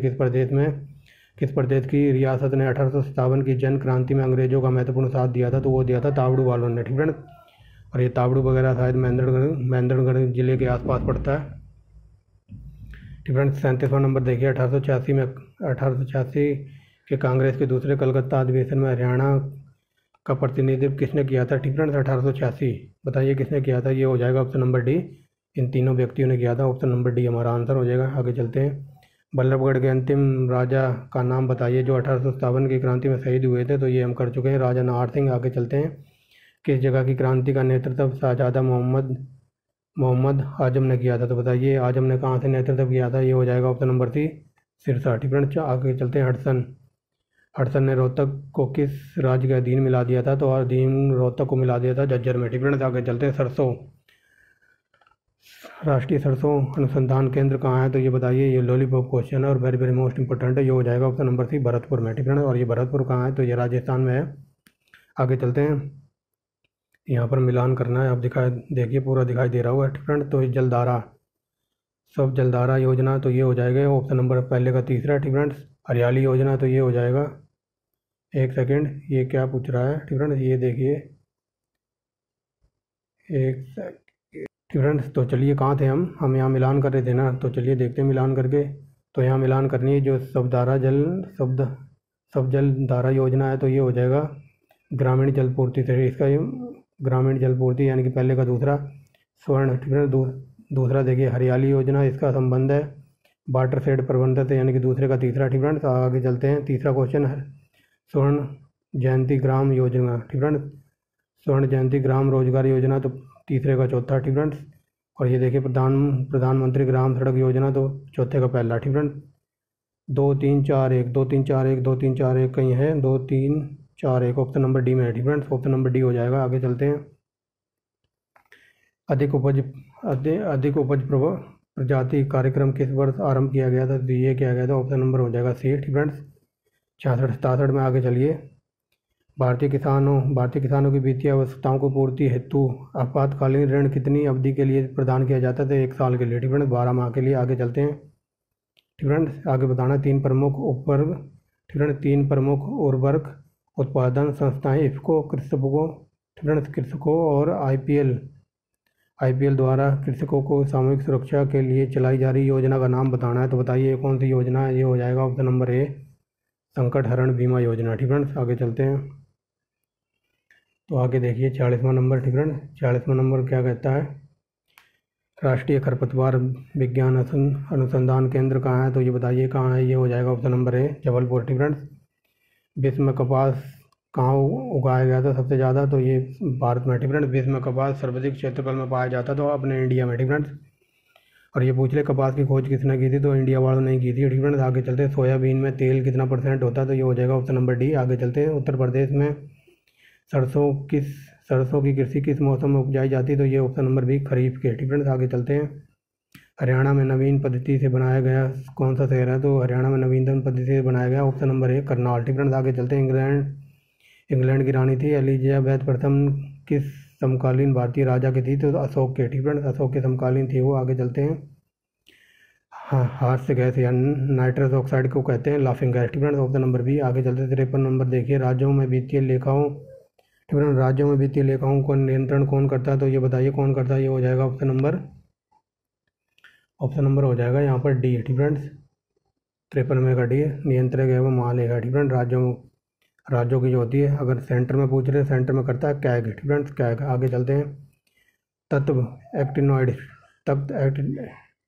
किस प्रदेश की रियासत ने 1857 की जन क्रांति में अंग्रेजों का महत्वपूर्ण साथ दिया था, तो वो दिया था ताबड़ू वालों ने। ठीक है, और ये ताबड़ू वगैरह शायद महेंद्रगढ़ जिले के आसपास पड़ता है। ठीक है, 37वां नंबर देखिए। 1886 के कांग्रेस के दूसरे कलकत्ता अधिवेशन में हरियाणा का प्रतिनिधित्व किसने किया था। ठीक है, 1886 बताइए किसने किया था, ये हो जाएगा ऑप्शन नंबर डी, इन तीनों व्यक्तियों ने किया था। ऑप्शन नंबर डी हमारा आंसर हो जाएगा। आगे चलते हैं। बल्लभगढ़ के अंतिम राजा का नाम बताइए जो 1857 की क्रांति में शहीद हुए थे, तो ये हम कर चुके हैं, राजा नाहर सिंह। आगे चलते हैं। किस जगह की क्रांति का नेतृत्व शाहजादा मोहम्मद आजम ने किया था, तो बताइए आजम ने कहाँ से नेतृत्व किया था, ये हो जाएगा ऑप्शन नंबर सी, सिरसा। ठीक है, आगे चलते हैं। हडसन ने रोहतक को किस राज्य के अधीन मिला दिया था, तो अधीन रोहतक को मिला दिया था झज्जर में। ठीक है, आगे चलते हैं। राष्ट्रीय सरसों अनुसंधान केंद्र कहाँ है, तो ये बताइए, ये लॉलीपॉप क्वेश्चन है और वेरी वेरी मोस्ट इंपॉर्टेंट है, ये हो जाएगा ऑप्शन नंबर सी, भरतपुर में। ठीक है, और ये भरतपुर कहाँ है, तो ये राजस्थान में है। आगे चलते हैं। यहाँ पर मिलान करना है, आप देखिए पूरा दिखाई दे रहा होगा। ठीक है, तो जलधारा योजना, तो ये हो जाएगा ऑप्शन नंबर पहले का तीसरा। ठीक है, हरियाली योजना, तो ये हो जाएगा, एक सेकंड, ये क्या पूछ रहा है। ठीक है, ये देखिए, एक सेकंड। ठीक है, तो चलिए कहाँ थे हम यहाँ मिलान कर रहे थे ना, तो चलिए देखते हैं मिलान करके। तो यहाँ मिलान करनी है, जो सब जल धारा योजना है, तो ये हो जाएगा ग्रामीण जल पूर्ति से, इसका ग्रामीण जल पूर्ति यानी कि पहले का दूसरा स्वर्ण। ठीक है, दूसरा देखिए हरियाली योजना, इसका संबंध है वाटर शेड प्रबंधन से, यानी कि दूसरे का तीसरा। ठीक है, आगे चलते हैं। तीसरा क्वेश्चन है स्वर्ण जयंती ग्राम योजना। ठीक है, स्वर्ण जयंती ग्राम रोजगार योजना, तो तीसरे का चौथा। ठीक है, और ये देखिए प्रधानमंत्री ग्राम सड़क योजना, तो चौथे का पहला। ठीक है, 2 3 4 1 2 3 4 1 2 3 4 1 कहीं है 2 3 4 1 ऑप्शन नंबर डी में है। ठीक फ्रेंड्स, ऑप्शन नंबर डी हो जाएगा। आगे चलते हैं। अधिक उपज अधिक उपज प्रजाति कार्यक्रम किस वर्ष आरंभ किया गया था? तो ये किया गया था, ऑप्शन नंबर हो जाएगा सी। ठीक फ्रेंड्स, 66 67 में आगे चलिए। भारतीय किसानों की वित्तीय आवश्यकताओं को पूर्ति हेतु आपातकालीन ऋण कितनी अवधि के लिए प्रदान किया जाता था? 1 साल के लिए। ठीक फ्रेंड्स, 12 माह के लिए। आगे चलते हैं। ठीक फ्रेंड्स, आगे बताना 3 प्रमुख उपवर्ग। ठीक फ्रेंड्स, 3 प्रमुख उर्वरक उत्पादन संस्थाएं इफ्को, कृषकों और आईपीएल द्वारा कृषकों को सामूहिक सुरक्षा के लिए चलाई जा रही योजना का नाम बताना है। तो बताइए ये कौन सी योजना है? ये हो जाएगा ऑप्शन नंबर ए, संकट हरण बीमा योजना। ठीक फ्रेंड्स, आगे चलते हैं। तो आगे देखिए 40वां नंबर। ठीक फ्रेंड्स, 40वां नंबर क्या कहता है? राष्ट्रीय खरपतवार विज्ञान अनुसंधान केंद्र कहाँ है? तो ये बताइए कहाँ है? ये हो जाएगा ऑप्शन नंबर ए, जबलपुर। ठीक फ्रेंड्स, विश्व में कपास कहाँ उगाया गया था सबसे ज़्यादा? तो ये भारत में। ठीक फ्रेंड्स, विश्व में कपास सर्वाधिक क्षेत्रफल में पाया जाता तो अपने इंडिया में। ठीक फ्रेंड्स, और ये पूछ ले कपास की खोज किसने की थी? तो इंडिया वालों ने की थी। ठीक फ्रेंड्स, आगे चलते हैं। सोयाबीन में तेल कितना % होता है? तो ये हो जाएगा ऑप्शन नंबर डी। आगे चलते हैं। उत्तर प्रदेश में सरसों की कृषि किस मौसम में उपजाई जाती है? तो ये ऑप्शन नंबर बी, खरीफ के। ठीक फ्रेंड्स, आगे चलते हैं। हरियाणा में नवीन पद्धति से बनाया गया कौन सा शहर है? तो हरियाणा में नवीनतम पद्धति से बनाया गया ऑप्शन नंबर ए, करनाल। ठीक फ्रेंड्स, आगे चलते हैं। इंग्लैंड की रानी थी एलिजाबेथ प्रथम किस समकालीन भारतीय राजा की थी? तो अशोक के। ठीक फ्रेंड्स, अशोक के समकालीन थी वो। आगे चलते हैं। हाँ, हास्य गैस या नाइट्रस ऑक्साइड को कहते हैं लाफिंग गैस। ठीक फ्रेंड्स, ऑप्शन नंबर बी। आगे चलते 53 नंबर देखिए। राज्यों में वित्तीय लेखाओं का नियंत्रण कौन करता है? तो ये बताइए कौन करता है? ये हो जाएगा ऑप्शन नंबर हो जाएगा यहाँ पर डी। ठीक फ्रेंड्स, 53 में का डी, नियंत्रक एवं महालेखा। ठीक फ्रेंड्स, राज्यों की जो होती है, अगर सेंटर में पूछ रहे, सेंटर में करता है कैग। ठीक फ्रेंड्स, कैग। आगे चलते हैं।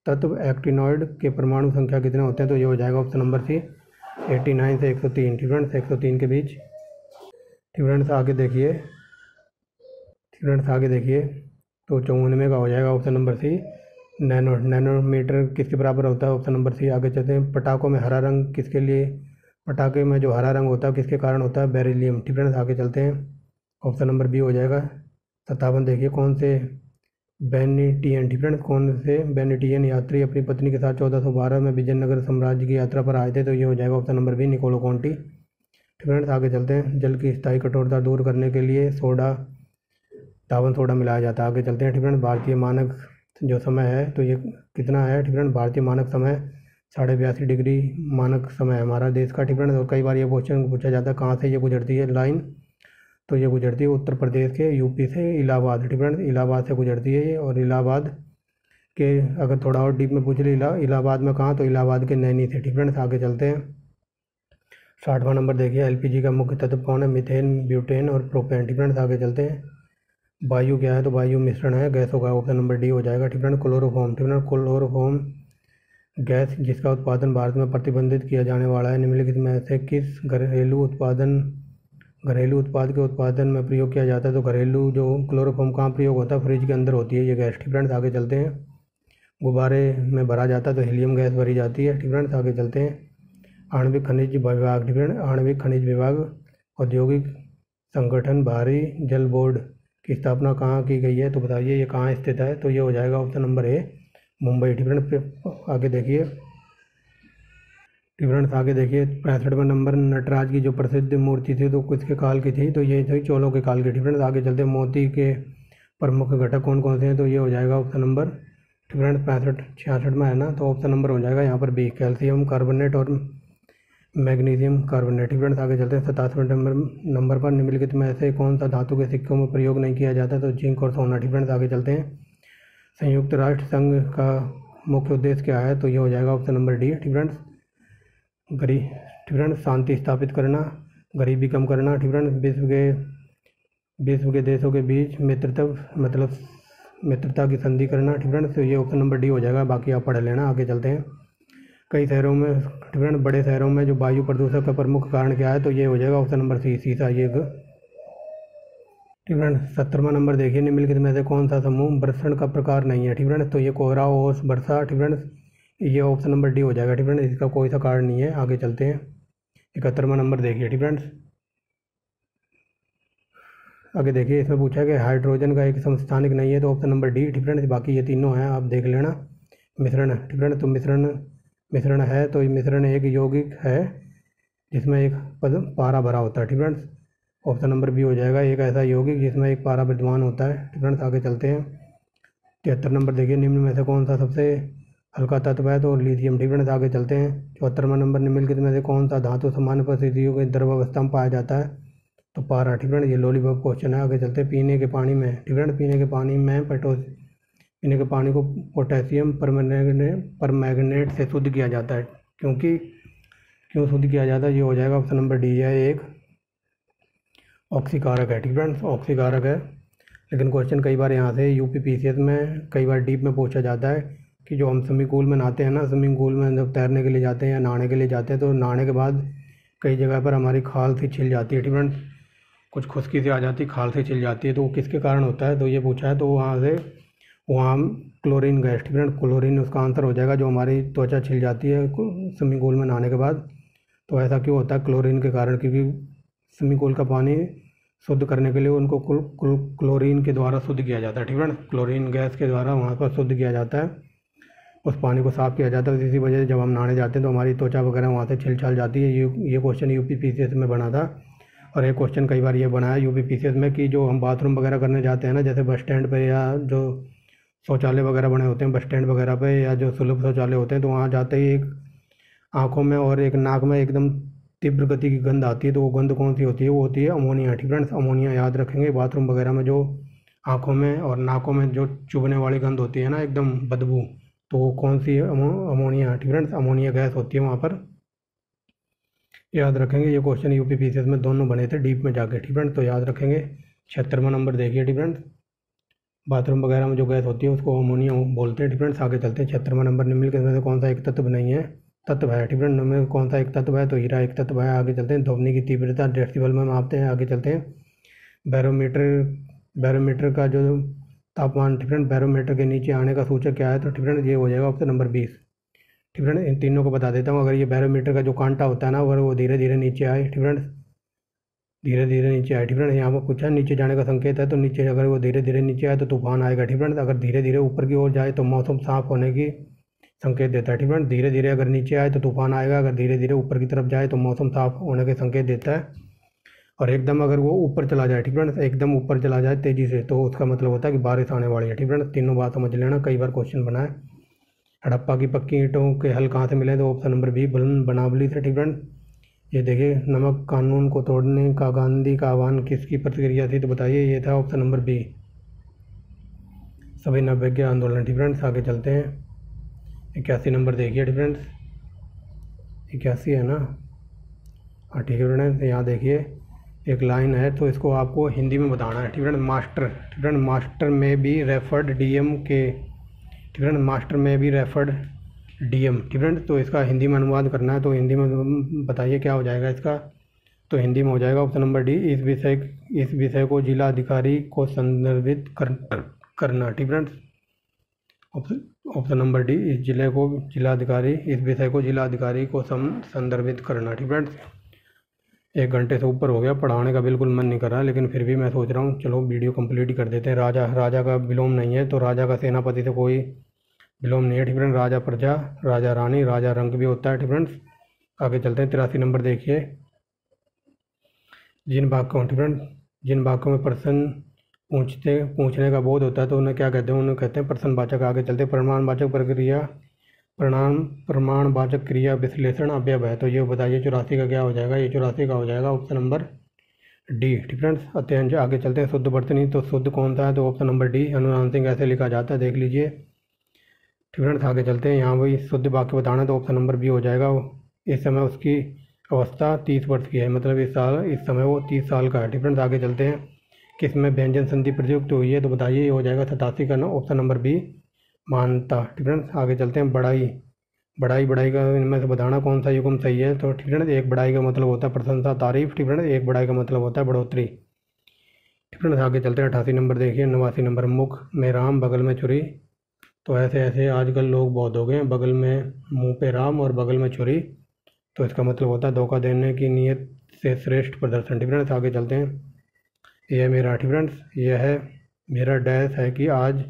तत्व एक्टिनॉइड के परमाणु संख्या कितने होते हैं? तो ये हो जाएगा ऑप्शन नंबर सी, 89 से 103। ठीक फ्रेंड्स, 103 के बीच। ठीक फ्रेंड्स, आगे देखिए। तो 94 का हो जाएगा ऑप्शन नंबर सी, नैनोमीटर किसके बराबर होता है? Option number C. आगे चलते हैं। पटाखे में जो हरा रंग होता है किसके कारण होता है? बेरिलियम। ठीक फ्रेंड्स, आगे चलते हैं। ऑप्शन नंबर बी हो जाएगा। 57 देखिए। कौन से बेनिटियन यात्री अपनी पत्नी के साथ 1412 में विजयनगर साम्राज्य की यात्रा पर आए थे? तो ये हो जाएगा ऑप्शन नंबर बी, निकोलो कॉन्टी। ठीक फ्रेंड्स, आगे चलते हैं। जल की स्थायी कठोरता दूर करने के लिए दावन सोडा मिलाया जाता है। आगे चलते हैं। ठीक फ्रेंड्स, भारतीय मानक जो समय है तो ये कितना है? ठीक फ्रेंड्स, भारतीय मानक समय 82.5 डिग्री मानक समय है हमारा देश का। ठीक फ्रेंड्स, और कई बार ये क्वेश्चन पूछा जाता है कहाँ से ये गुजरती है लाइन? तो ये गुजरती है उत्तर प्रदेश के यूपी से इलाहाबाद। ठीक फ्रेंड्स, इलाहाबाद से गुजरती है ये। और इलाहाबाद के अगर थोड़ा और डीप में पूछ ले इलाहाबाद में कहाँ? तो इलाहाबाद के नैनी से। ठीक फ्रेंड्स, आगे चलते हैं। 60वां नंबर देखिए। एलपीजी का मुख्य तत्व कौन है? मीथेन, ब्यूटेन और प्रोपेन। ठीक फ्रेंड्स, आगे चलते हैं। वायु क्या है? तो वायु मिश्रण है गैसों का। ऑप्शन नंबर डी हो जाएगा। ठीक फ्रेंड्स, क्लोरोफॉर्म। ठीक फ्रेंड्स, क्लोरोफॉर्म गैस जिसका उत्पादन भारत में प्रतिबंधित किया जाने वाला है, निम्नलिखित में से किस घरेलू उत्पाद के उत्पादन में प्रयोग किया जाता है? तो घरेलू जो क्लोरोफॉर्म कहाँ प्रयोग होता है? फ्रिज के अंदर होती है ये गैस। ठीक फ्रेंड्स, आगे चलते हैं। गुब्बारे में भरा जाता है तो हीलियम गैस भरी जाती है। ठीक फ्रेंड्स, आगे चलते हैं। आणविक खनिज विभाग। ठीक फ्रेंड्स, आणविक खनिज विभाग औद्योगिक संगठन भारी जल बोर्ड की स्थापना कहाँ की गई है? तो बताइए ये कहाँ स्थित है? तो ये हो जाएगा ऑप्शन नंबर ए, मुंबई। ठीक फ्रेंड्स, आगे देखिए। ठीक फ्रेंड्स, आगे देखिए 65वां नंबर। नटराज की जो प्रसिद्ध मूर्ति थी तो किसके काल की थी? तो ये थी चोलों के काल की। ठीक फ्रेंड्स, आगे चलते हैं। मोती के प्रमुख घटक कौन कौन से हैं? तो ये हो जाएगा ऑप्शन नंबर, ठीक फ्रेंड्स, 65 में है ना, तो ऑप्शन नंबर हो जाएगा यहाँ पर बी, कैल्शियम कार्बोनेट और मैग्नीशियम कार्बोनेट। ठीक फ्रेंड्स, आगे चलते हैं। 87वें नंबर पर निम्नलिखित में से कौन सा धातु के सिक्कों में प्रयोग नहीं किया जाता? तो जिंक और सोना। ठीक फ्रेंड्स, आगे चलते हैं। संयुक्त राष्ट्र संघ का मुख्य उद्देश्य क्या है? तो ये हो जाएगा ऑप्शन नंबर डी। ठीक फ्रेंड्स, शांति स्थापित करना, गरीबी कम करना। ठीक फ्रेंड्स, विश्व के देशों के बीच मित्रता की संधि करना। ठीक फ्रेंड्स, तो ये ऑप्शन नंबर डी हो जाएगा, बाकी आप पढ़ लेना। आगे चलते हैं। कई शहरों में, ठीक फ्रेंड्स, बड़े शहरों में जो वायु प्रदूषण का प्रमुख कारण क्या है? तो ये हो जाएगा ऑप्शन नंबर सी, सीसा। ये ठीक फ्रेंड्स, 70वां नंबर देखिए। निम्नलिखित में से कौन सा समूह वर्षण का प्रकार नहीं है? ठीक फ्रेंड्स, तो ये कोहरा, ओस, वर्षा। ठीक फ्रेंड्स, ये ऑप्शन नंबर डी हो जाएगा। ठीक फ्रेंड्स, इसका कोई सा कारण नहीं है। आगे चलते हैं। 71वां नंबर देखिए। ठीक फ्रेंड्स, आगे देखिए, इसमें पूछा है कि हाइड्रोजन का एक समस्थानिक नहीं है, तो ऑप्शन नंबर डी। ठीक फ्रेंड्स, बाकी ये तीनों हैं, आप देख लेना। मिश्रण, ठीक फ्रेंड्स, तो मिश्रण है, तो ये मिश्रण एक यौगिक है जिसमें एक पद पारा भरा होता है। ठीक फ्रेंड्स, ऑप्शन नंबर बी हो जाएगा, एक ऐसा यौगिक जिसमें एक पारा विद्यमान होता है। ठीक फ्रेंड्स, आगे चलते हैं। 73 नंबर देखिए, निम्न में से कौन सा सबसे हल्का तत्व है, तो लिथियम। ठीक फ्रेंड्स, आगे चलते हैं। 74वां नंबर, निम्नलिखित में से कौन सा धातु सामान्य परिस्थितियों के द्रवावस्था में पाया जाता है, तो पारा। ठीक फ्रेंड्स, ये लॉलीपॉप क्वेश्चन है। आगे चलते हैं। पीने के पानी में, ठीक फ्रेंड्स, पीने के पानी में पीने के पानी को पोटेशियम परमैंगनेट से शुद्ध किया जाता है। क्यों शुद्ध किया जाता है, ये हो जाएगा ऑप्शन नंबर डी है, एक ऑक्सीकारक है। ठीक फ्रेंड्स, ऑक्सीकारक है। लेकिन क्वेश्चन कई बार यहाँ से यूपीपीसीएस में कई बार डीप में पूछा जाता है कि जो हम स्विमिंग पूल में नहाते हैं ना, स्विमिंग पूल में जब तैरने के लिए जाते हैं या नहाने के लिए जाते हैं, तो नहाने के बाद कई जगह पर हमारी खाल सी छिल जाती है। ठीक फ्रेंड्स, कुछ खुश्की से आ जाती है, खाल से छिल जाती है, तो वो किसके कारण होता है, तो ये पूछा है। तो वहाँ क्लोरीन गैस। ठीक फ्रेंड्स, क्लोरीन उसका आंसर हो जाएगा। जो हमारी त्वचा छिल जाती है स्विमिंग पूल में नहाने के बाद, तो ऐसा क्यों होता है, क्लोरीन के कारण। क्योंकि स्विमिंग पूल का पानी शुद्ध करने के लिए उनको क्लोरीन के द्वारा शुद्ध किया जाता है। ठीक है ना, क्लोरीन गैस के द्वारा वहाँ पर शुद्ध किया जाता है, उस पानी को साफ़ किया जाता है। इसी वजह से जब हम नहाने जाते हैं तो हमारी त्वचा वगैरह वहाँ से छिल छाल जाती है। ये क्वेश्चन यूपीपीसीएस में बना था। और एक क्वेश्चन कई बार ये बना है यूपीपीसीएस में कि जो हम बाथरूम वगैरह करने जाते हैं ना, जैसे बस स्टैंड पर या जो शौचालय वगैरह बने होते हैं बस स्टैंड वगैरह पे, या जो सुलभ शौचालय होते हैं, तो वहाँ जाते ही एक आँखों में और एक नाक में एकदम तीव्र गति की गंध आती है। तो वो गंध कौन सी होती है, वो होती है अमोनिया। ठीक फ्रेंड्स, अमोनिया याद रखेंगे। बाथरूम वगैरह में जो आँखों में और नाकों में जो चुभने वाली गंध होती है ना, एकदम बदबू, तो वो कौन सी है, अमोनिया। ठीक फ्रेंड्स, अमोनिया गैस होती है वहाँ पर, याद रखेंगे। ये क्वेश्चन यूपीपीसीएस में दोनों बने थे डीप में जाके। ठीक फ्रेंड्स, तो याद रखेंगे। 76वां नंबर देखिए। ठीक फ्रेंड्स, बाथरूम वगैरह में जो गैस होती है उसको अमोनिया बोलते हैं। ठीक फ्रेंड्स, आगे चलते हैं। 76वां नंबर, निम्नलिखित में से कौन सा एक तत्व नहीं है, तत्व है। ठीक फ्रेंड्स, में कौन सा एक तत्व है, तो हीरा एक तत्व है। आगे चलते हैं। ध्वनि की तीव्रता डेसिबल में मापते हैं। आगे चलते हैं। बैरोमीटर का जो तापमान, ठीक फ्रेंड्स, बैरोमीटर के नीचे आने का सूचक क्या है, तो ठीक फ्रेंड्स, ये हो जाएगा ऑप्शन नंबर 20। ठीक फ्रेंड्स, इन तीनों को बता देता हूँ। अगर ये बैरोमीटर का जो कांटा होता है ना, अगर वो धीरे धीरे नीचे आए, ठीक फ्रेंड्स, धीरे धीरे नीचे आए, ठीक फ्रेंड्स, यहाँ पर पूछा नीचे जाने का संकेत है, तो नीचे अगर वो धीरे धीरे नीचे आए तो तूफान आएगा। ठीक फ्रेंड्स, अगर धीरे धीरे ऊपर की ओर जाए तो मौसम साफ होने की संकेत देता है। ठीक फ्रेंड्स, धीरे धीरे अगर नीचे आए तो तूफान आएगा, अगर धीरे धीरे ऊपर की तरफ जाए तो मौसम साफ होने के संकेत देता है। और एकदम अगर वो ऊपर चला जाए, ठीक फ्रेंड्स, एकदम ऊपर चला जाए तेज़ी से, तो उसका मतलब होता है कि बारिश आने वाली है। ठीक फ्रेंड्स, तीनों बात समझ लेना, कई बार क्वेश्चन बना है। हड़प्पा की पक्की ईंटों के हल कहाँ से मिले, तो ऑप्शन नंबर बी, बनावली से। ठीक फ्रेंड्स, ये देखिए, नमक कानून को तोड़ने का गांधी का आह्वान किसकी प्रतिक्रिया थी, तो बताइए, ये था ऑप्शन नंबर बी, सभी नवविज्ञ आंदोलन। ठीक फ्रेंड्स, आगे चलते हैं। 81 नंबर देखिए। ठीक फ्रेंड्स, 81 है ना, हाँ ठीक है फ्रेंड्स, यहाँ देखिए एक लाइन है, तो इसको आपको हिंदी में बताना है। ठीक फ्रेंड्स, मास्टर, ठीक फ्रेंड्स, मास्टर में बी रेफर्ड डीएम के, ठीक फ्रेंड्स, मास्टर में बी रेफर्ड डीएम। ठीक फ्रेंड्स, तो इसका हिंदी में अनुवाद करना है, तो हिंदी में बताइए क्या हो जाएगा इसका, तो हिंदी में हो जाएगा ऑप्शन नंबर डी, इस विषय को जिला अधिकारी को संदर्भित करना। ठीक फ्रेंड्स, ऑप्शन नंबर डी, इस विषय को जिला अधिकारी को संदर्भित करना। ठीक फ्रेंड्स, 1 घंटे से ऊपर हो गया, पढ़ाने का बिल्कुल मन नहीं कर रहा, लेकिन फिर भी मैं सोच रहा हूँ चलो वीडियो कंप्लीट ही कर देते हैं। राजा का विलोम नहीं है, तो राजा का सेनापति से कोई विलोम नहीं है। ठीक फ्रेंड्स, राजा प्रजा, राजा रानी, राजा रंग भी होता है। ठीक फ्रेंड्स, आगे चलते हैं। 83 नंबर देखिए। जिन वाक्यों में प्रश्न पूछने का बोध होता है तो उन्हें क्या कहते हैं, उन्हें कहते हैं प्रश्नवाचक। आगे चलते हैं। प्रमाणवाचक क्रिया विश्लेषण अवयव है, तो ये बताइए 84 का क्या हो जाएगा, ये 84 का हो जाएगा ऑप्शन नंबर डी। ठीक फ्रेंड्स, अत्यंत आगे चलते हैं। शुद्ध वर्तनी, तो शुद्ध कौन सा है, तो ऑप्शन नंबर डी, अनुनासिक ऐसे लिखा जाता है, देख लीजिए। ठीक फ्रेंड्स, आगे चलते हैं। यहाँ वही शुद्ध वाक्य बताना है, तो ऑप्शन नंबर बी हो जाएगा। इस समय उसकी अवस्था 30 वर्ष की है, मतलब इस समय वो 30 साल का है। ठीक फ्रेंड्स, आगे चलते हैं। किसमें व्यंजन संधि प्रयुक्त हुई है, तो बताइए, ये हो जाएगा 87 का, ऑप्शन नंबर बी, मानता। ठीक फ्रेंड्स, आगे चलते हैं। बढ़ाई का इनमें से बताना कौन सा युग्म सही है, तो ठीक फ्रेंड्स, एक बढ़ाई का मतलब होता है प्रशंसा, तारीफ। ठीक फ्रेंड्स, एक बढ़ाई का मतलब होता है बढ़ोतरी। ठीक फ्रेंड्स, आगे चलते हैं। 88 नंबर देखिए। 89 नंबर, मुख में राम बगल में छुरी, तो ऐसे ऐसे आजकल लोग बहुत हो गए हैं, बगल में मुंह पे राम और बगल में छुरी। तो इसका मतलब होता है धोखा देने की नीयत से श्रेष्ठ प्रदर्शन। ठीक फ्रेंड्स, आगे चलते हैं। यह मेरा ठीक फ्रेंड्स, यह है मेरा डैश है कि आज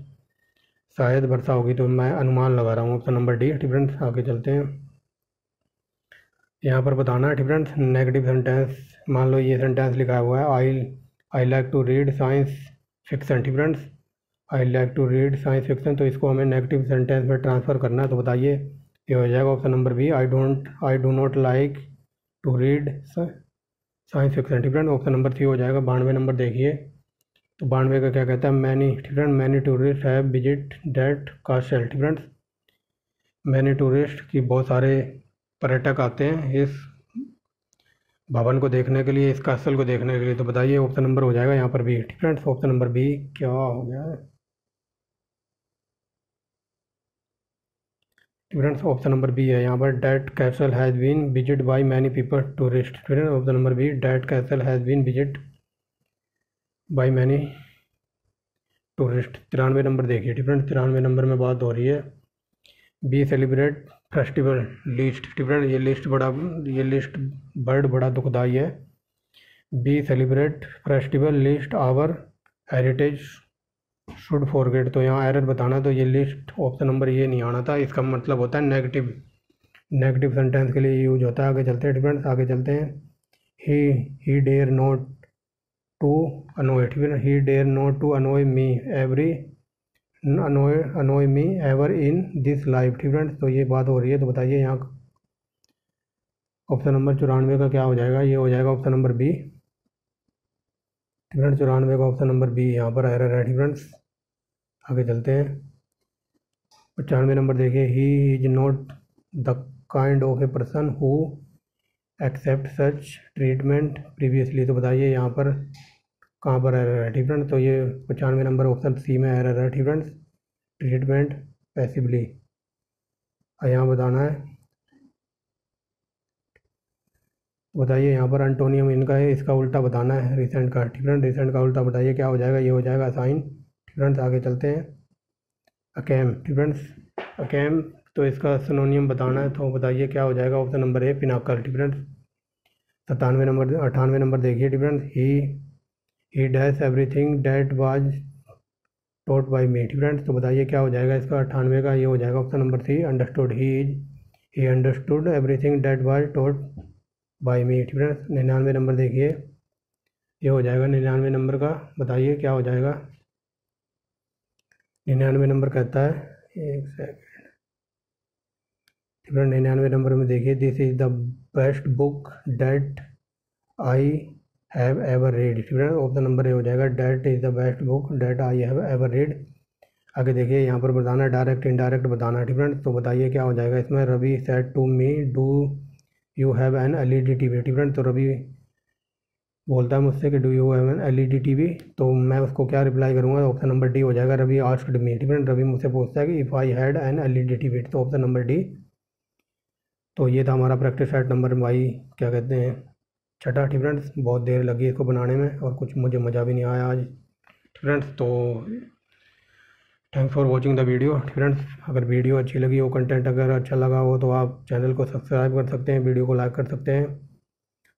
शायद वर्षा होगी, तो मैं अनुमान लगा रहा हूँ, ऑप्शन नंबर डी। ठीक फ्रेंड्स, आगे चलते हैं। यहाँ पर बताना है ठीक फ्रेंड्स नेगेटिव सेंटेंस। मान लो ये सेंटेंस लिखा हुआ है, I like to read science fiction. ठीक friends, I like to read science fiction, तो इसको हमें नेगेटिव सेंटेंस में ट्रांसफ़र करना है। तो बताइए, ये हो जाएगा option number B, I do not like to read science fiction. ठीक फ्रेंड, ऑप्शन नंबर सी हो जाएगा। 92 नंबर देखिए, तो 92 का क्या कहता है, मैनी। ठीक friend, many tourist have visit that कास्टल। ठीक फ्रेंड्स, मैनी टूरिस्ट की बहुत सारे पर्यटक आते हैं इस भवन को देखने के लिए, इस कास्टल को देखने के लिए। तो बताइए ऑप्शन नंबर हो जाएगा यहाँ पर बी। ठीक फ्रेंड्स, ऑप्शन नंबर बी क्या हो गया है फ्रेंड्स, ऑप्शन नंबर बी है यहाँ पर। That castle has been visit by many people tourist. Friends, option number B, that castle has been visit by many tourist. 93 number देखिए। फ्रेंड्स, 93 नंबर में बात हो रही है, be celebrate festival lest. Friends, ये लिस्ट वर्ड बड़ा दुखदाई है। Be celebrate festival lest our heritage should forget. तो यहाँ एरर बताना, तो ये लिस्ट ऑप्शन नंबर ये नहीं आना था। इसका मतलब होता है नेगेटिव सेंटेंस के लिए यूज होता है। आगे चलते हैं फ्रेंड्स, आगे चलते हैं। He dare not to annoy. He dare not to annoy me every annoy me ever in this life. Friends, तो ये बात हो रही है। तो बताइए यहाँ ऑप्शन नंबर 94 का क्या हो जाएगा, ये हो जाएगा ऑप्शन नंबर बी। फ्रेंड्स, 94 का ऑप्शन नंबर बी यहाँ पर एरर है। फ्रेंड्स, आगे चलते हैं। 95 नंबर देखिए, he is not the kind of a person who accept such treatment previously. तो बताइए यहाँ पर कहाँ पर एरर है। फ्रेंड्स, तो ये 95 नंबर ऑप्शन सी में एरर है। फ्रेंड्स, ट्रीटमेंट पैसिवली यहाँ बताना है। बताइए यहाँ पर एंटोनियम इनका है, इसका उल्टा बताना है रिसेंट का। फ्रेंड्स, रिसेंट का उल्टा बताइए क्या हो जाएगा, ये हो जाएगा साइन। फ्रेंड्स, आगे चलते हैं। अकैम। फ्रेंड्स, अकैम, तो इसका सिनोनियम बताना है। तो बताइए क्या हो जाएगा, option number A pinnacle. Friends, 98 number देखिए। Friends, he dash everything that was taught by me. Friends, तो बताइए क्या हो जाएगा इसका 98 का, ये हो जाएगा option number C understood. He understood everything that was taught by me. Friends, 99 number देखिए, ये हो जाएगा 99 नंबर का। बताइए क्या हो जाएगा। 99 नंबर कहता है, एक सेकेंड। फ्रेंड, 99 नंबर में देखिए, this is the best book that I have ever read. Friend, option number A हो जाएगा, that is the best book that I have ever read. आगे देखिए यहाँ पर बताना डायरेक्ट इनडायरेक्ट बताना है। फ्रेंड, तो बताइए क्या हो जाएगा इसमें। Ravi said to me do you have an LED TV. Friend, तो रवि बोलता है मुझसे कि do you have an LED TV, तो मैं उसको क्या रिप्लाई करूँगा, ऑप्शन नंबर डी हो जाएगा, Ravi asked me. Friend, Ravi मुझसे पूछता है कि if I had an LED TV, तो ऑप्शन नंबर डी। तो ये था हमारा प्रैक्टिस सेट नंबर भाई क्या कहते हैं छठा। फ्रेंड्स, बहुत देर लगी इसको बनाने में और कुछ मुझे मज़ा भी नहीं आया आज। फ्रेंड्स, तो thanks for watching the video. Friends, अगर वीडियो अच्छी लगी हो, कंटेंट अगर अच्छा लगा हो, तो आप चैनल को सब्सक्राइब कर सकते हैं, वीडियो को लाइक कर सकते हैं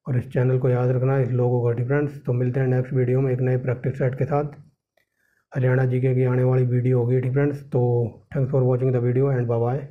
और इस चैनल को याद रखना, इस लोगों का। फ्रेंड्स, तो मिलते हैं नेक्स्ट वीडियो में एक नए प्रैक्टिस सेट के साथ। हरियाणा जीके की आने वाली वीडियो होगी। फ्रेंड्स, तो thanks for watching the video and bye bye.